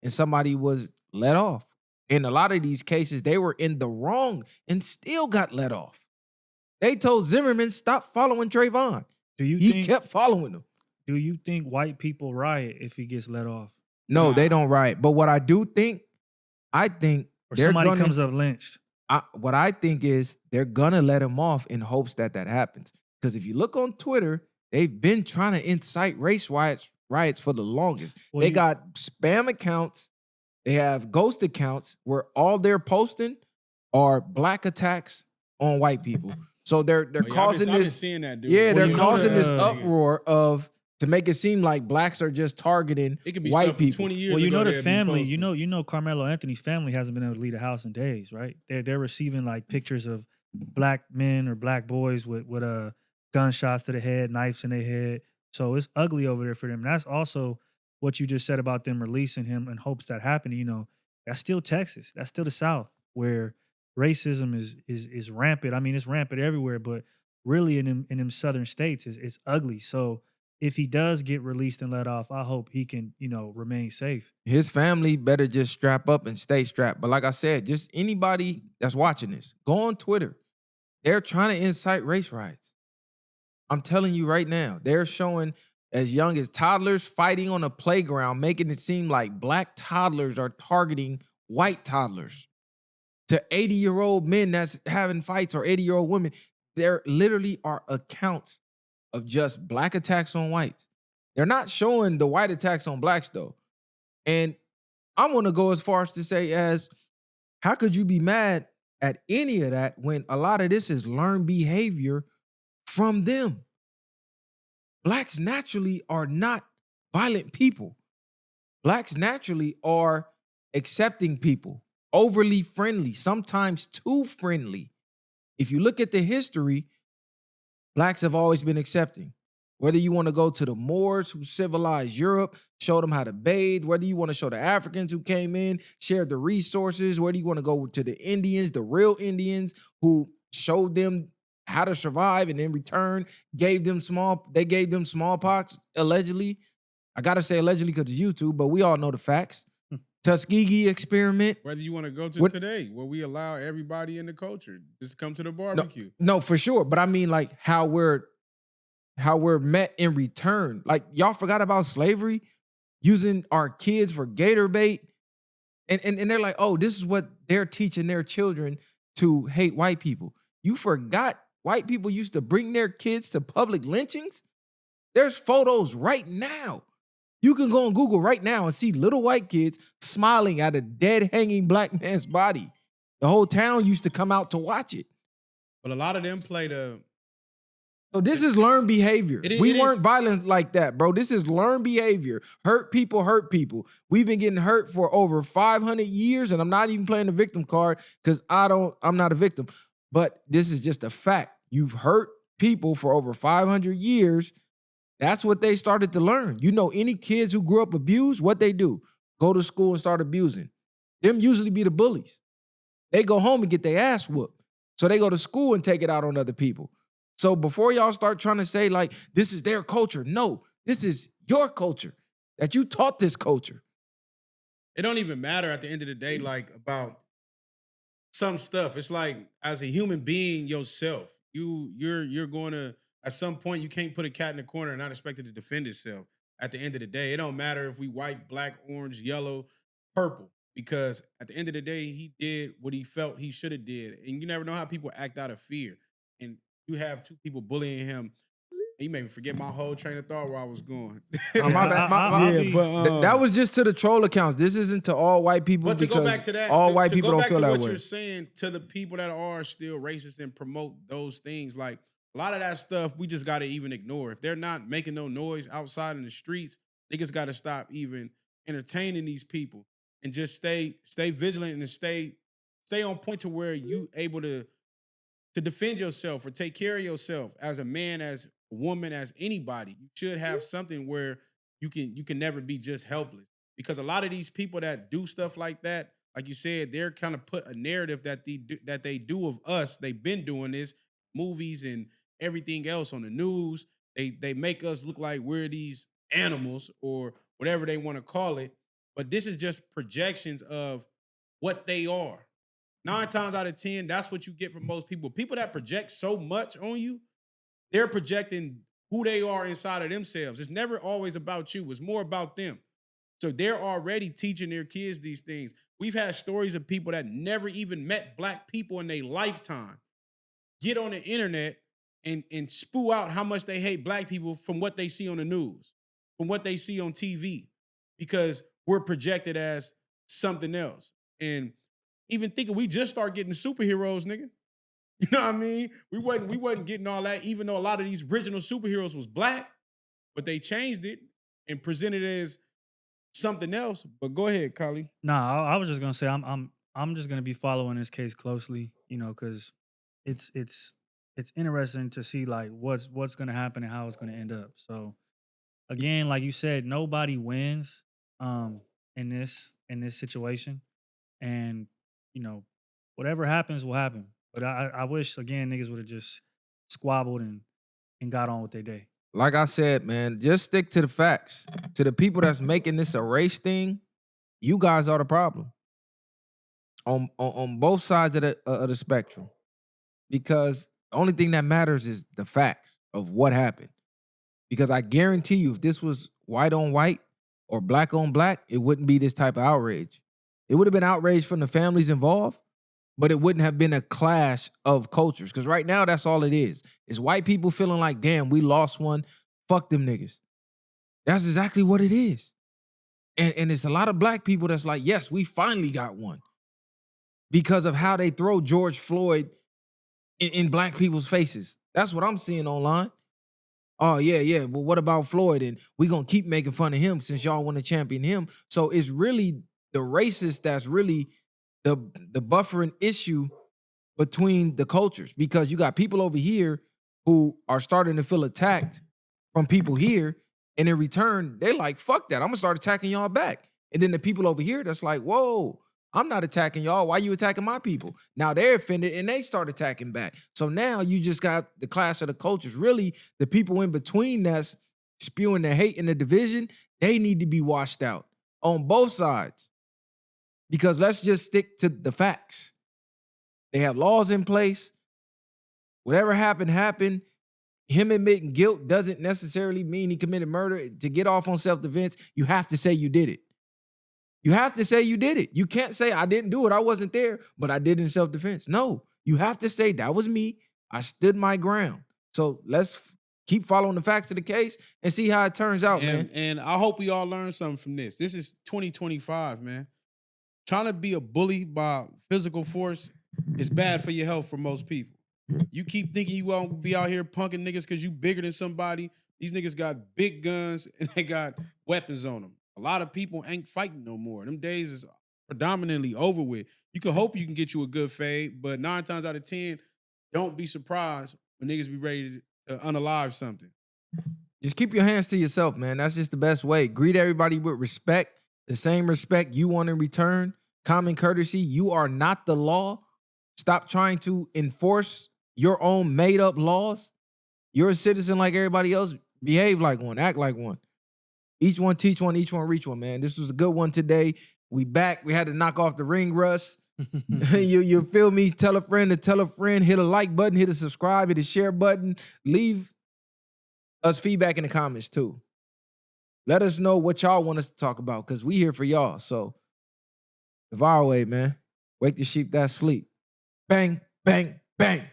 C: and somebody was let off. In a lot of these cases, they were in the wrong and still got let off. They told Zimmerman, stop following Trayvon. He kept following him.
D: Do you think white people riot if he gets let off?
C: No, they don't riot. But what I do think, I think
D: Or somebody comes up lynched.
C: What I think is they're gonna let him off in hopes that happens. Because if you look on Twitter, they've been trying to incite race riots for the longest.
D: Well,
C: They got spam accounts. They have ghost accounts where all they're posting are black attacks on white people. So they're causing
B: I've been
C: this.
B: seeing that, dude.
C: Yeah,
B: Well,
C: they're
B: you know
C: causing this
B: that,
C: uproar to make it seem like blacks are just targeting
B: it could be
C: white
B: stuff from
C: people.
B: 20 years
D: Well, you
B: ago
D: know the
B: they'd be
D: family,
B: posting.
D: you know Carmelo Anthony's family hasn't been able to leave the house in days, right? They're receiving like pictures of black men or black boys with gunshots to the head, knives in their head. So it's ugly over there for them. And that's also what you just said about them releasing him in hopes that happened. You know, that's still Texas. That's still the South, where racism is rampant. I mean, it's rampant everywhere, but really in them southern states, it's ugly. So if he does get released and let off, I hope he can, you know, remain safe.
C: His family better just strap up and stay strapped. But like I said, just anybody that's watching this, go on Twitter. They're trying to incite race riots. I'm telling you right now, they're showing as young as toddlers fighting on a playground, making it seem like black toddlers are targeting white toddlers, to 80-year-old men that's having fights, or 80-year-old women. There literally are accounts of just black attacks on whites. They're not showing the white attacks on blacks though. And I'm gonna go as far as to say, as how could you be mad at any of that when a lot of this is learned behavior from them? Blacks naturally are not violent people. Blacks naturally are accepting people, overly friendly, sometimes too friendly. If you look at the history, blacks have always been accepting. Whether you want to go to the Moors who civilized Europe, showed them how to bathe, whether you want to show the Africans who came in, shared the resources, whether you want to go to the Indians, the real Indians who showed them how to survive, and in return gave them smallpox, allegedly. I gotta say allegedly because it's YouTube, but we all know the facts. Tuskegee experiment.
B: Whether you want to go to today, where we allow everybody in the culture just come to the barbecue.
C: No, for sure. But I mean, like how we're met in return. Like y'all forgot about slavery, using our kids for gator bait, and they're like, oh, this is what they're teaching their children, to hate white people. You forgot white people used to bring their kids to public lynchings? There's photos right now. You can go on Google right now and see little white kids smiling at a dead hanging black man's body. The whole town used to come out to watch it.
B: But a lot of them play
C: So this is learned behavior. We weren't
B: is.
C: violent like that, bro. This is learned behavior. Hurt people hurt people. We've been getting hurt for over 500 years, and I'm not even playing the victim card because I'm not a victim. But this is just a fact. You've hurt people for over 500 years. That's what they started to learn. You know, any kids who grew up abused, what they do? Go to school and start abusing. Them usually be the bullies. They go home and get their ass whooped. So they go to school and take it out on other people. So before y'all start trying to say like, this is their culture. No, this is your culture that you taught this culture.
B: It don't even matter at the end of the day, like about some stuff. It's like as a human being yourself, you're going to, at some point, you can't put a cat in the corner and not expect it to defend itself. At the end of the day, it don't matter if we white, black, orange, yellow, purple, because at the end of the day, he did what he felt he should have did. And you never know how people act out of fear. And you have two people bullying him. He made me forget my whole train of thought where I was going.
C: My bad. That was just to the troll accounts. This isn't to all white people.
B: But to go back to that,
C: all white people don't feel that way.
B: What you're saying to the people that are still racist and promote those things, like a lot of that stuff, we just got to even ignore. If they're not making no noise outside in the streets, niggas got to stop even entertaining these people and just stay vigilant and stay on point to where you able to defend yourself or take care of yourself as a man, as a woman, as anybody. You should have something where you can never be just helpless, because a lot of these people that do stuff like that, like you said, they're kind of put a narrative that they do of us. They've been doing this, movies and everything else on the news. They make us look like we're these animals or whatever they want to call it. But this is just projections of what they are. 9 times out of 10, that's what you get from most people. People that project so much on you, they're projecting who they are inside of themselves. It's never always about you. It's more about them. So they're already teaching their kids these things. We've had stories of people that never even met black people in their lifetime get on the internet and spew out how much they hate black people from what they see on the news, from what they see on TV, because we're projected as something else. And even thinking we just start getting superheroes, nigga. You know what I mean? We wasn't getting all that, even though a lot of these original superheroes was black, but they changed it and presented it as something else. But go ahead, Kali.
D: Nah, I was just gonna say I'm just gonna be following this case closely, you know, because it's interesting to see like what's gonna happen and how it's gonna end up. So again, like you said, nobody wins in this situation, and you know, whatever happens will happen. But I wish again niggas would have just squabbled and got on with their day.
C: Like I said, man, just stick to the facts. To the people that's making this a race thing, you guys are the problem. On both sides of the spectrum. Because the only thing that matters is the facts of what happened. Because I guarantee you, if this was white on white or black on black, it wouldn't be this type of outrage. It would have been outrage from the families involved, but it wouldn't have been a clash of cultures. Because right now, that's all it is. It's white people feeling like, damn, we lost one. Fuck them niggas. That's exactly what it is. And it's a lot of black people that's like, yes, we finally got one. Because of how they throw George Floyd in black people's faces. That's what I'm seeing online. Oh, yeah. Well, what about Floyd? And we going to keep making fun of him since y'all want to champion him. So it's really the racist that's really the buffering issue between the cultures, because you got people over here who are starting to feel attacked from people here, and in return, they like, fuck that, I'm gonna start attacking y'all back. And then the people over here that's like, whoa, I'm not attacking y'all, why you attacking my people? Now they're offended and they start attacking back. So now you just got the clash of the cultures. Really, the people in between that's spewing the hate and the division, they need to be washed out on both sides. Because let's just stick to the facts. They have laws in place. Whatever happened, happened. Him admitting guilt doesn't necessarily mean he committed murder. To get off on self-defense, you have to say you did it. You have to say you did it. You can't say, I didn't do it, I wasn't there, but I did it in self-defense. No, you have to say, that was me. I stood my ground. So let's keep following the facts of the case and see how it turns out, man.
B: And I hope we all learn something from this. This is 2025, man. Trying to be a bully by physical force is bad for your health for most people. You keep thinking you won't be out here punking niggas because you bigger than somebody. These niggas got big guns and they got weapons on them. A lot of people ain't fighting no more. Them days is predominantly over with. You can hope you can get you a good fade, but 9 times out of 10, don't be surprised when niggas be ready to unalive something.
C: Just keep your hands to yourself, man. That's just the best way. Greet everybody with respect, the same respect you want in return. Common courtesy. You are not the law. Stop trying to enforce your own made up laws. You're a citizen like everybody else. Behave like one. Act like one. Each one teach one, each one reach one, man. This was a good one today. We back. We had to knock off the ring rust. you feel me? Tell a friend to tell a friend. Hit a like button, hit a subscribe, hit a share button. Leave us feedback in the comments too. Let us know what y'all want us to talk about because we here for y'all. So, Devour way, man. Wake the sheep that sleep. Bang, bang, bang.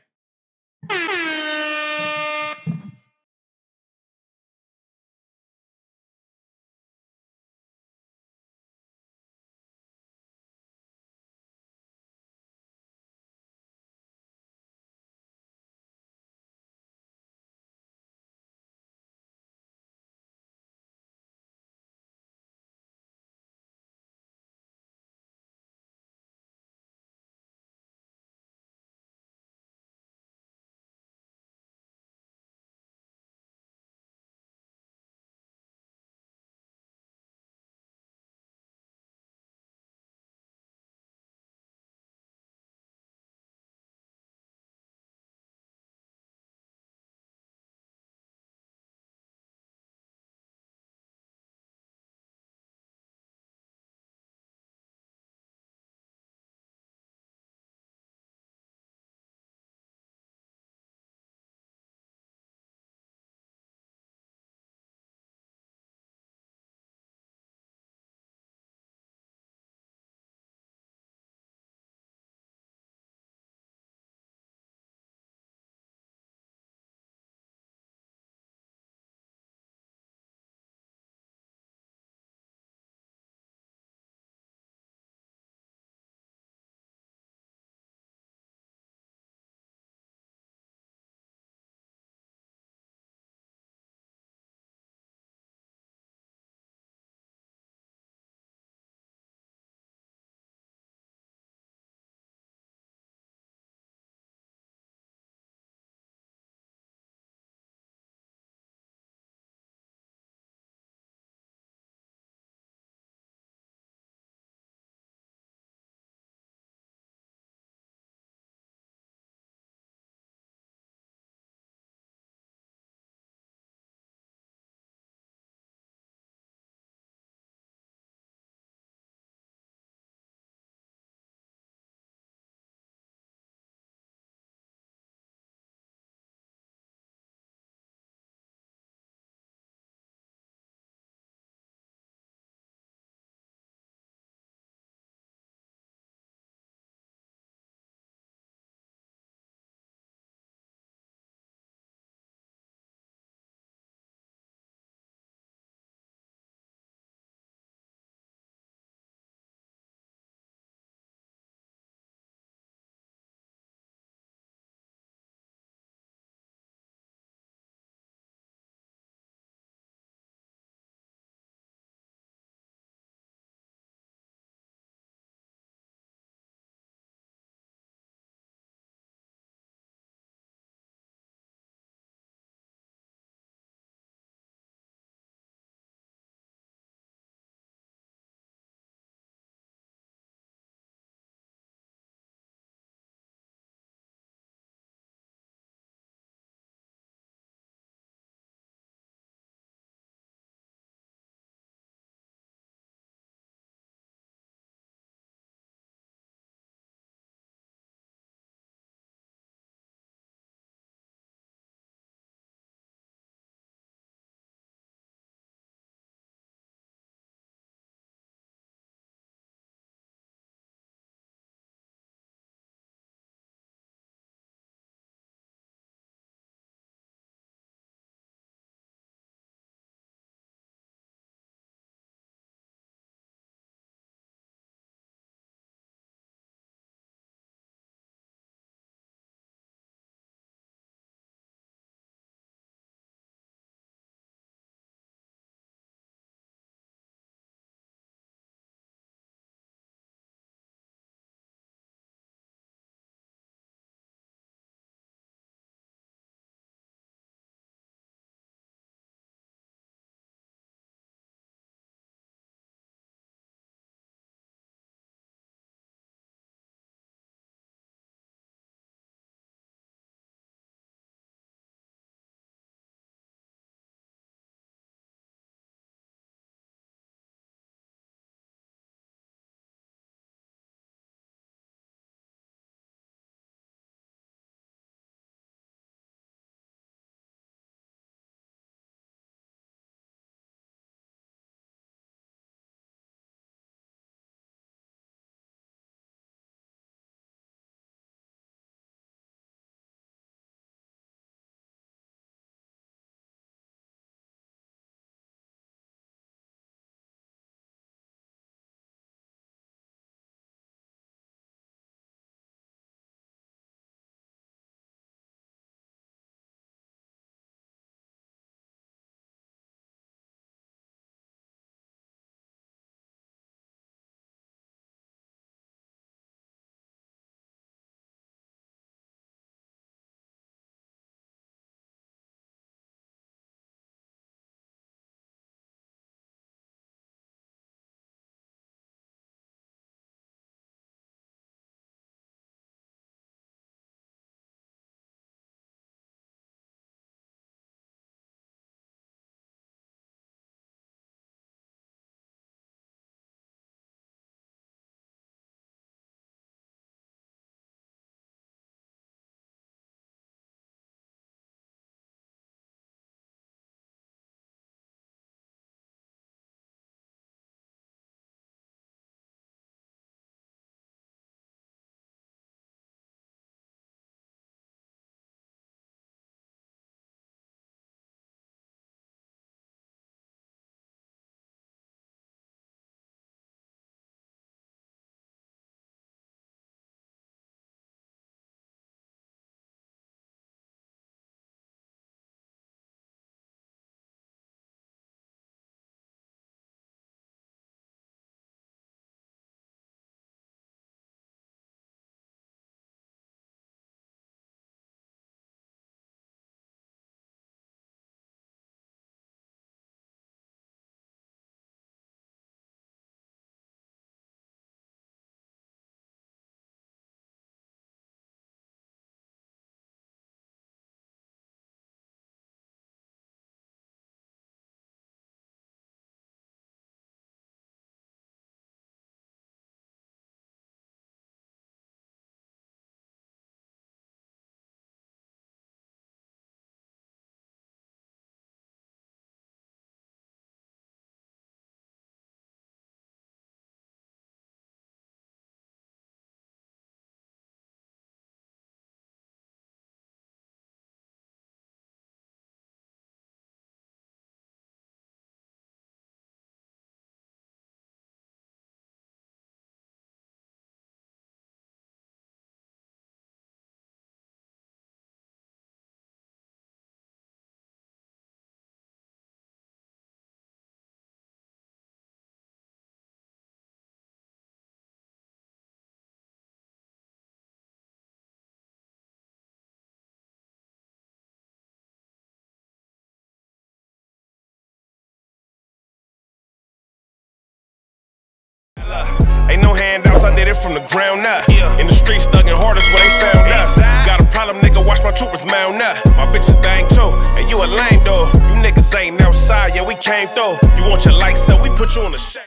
A: no handouts, I did it from the ground up. In the streets, thugging hardest where they found us. Got a problem, nigga, watch my troopers mount up. My bitches bang too, and you a lame though. You niggas ain't outside, yeah, we came through. You want your lights, so we put you on the shade.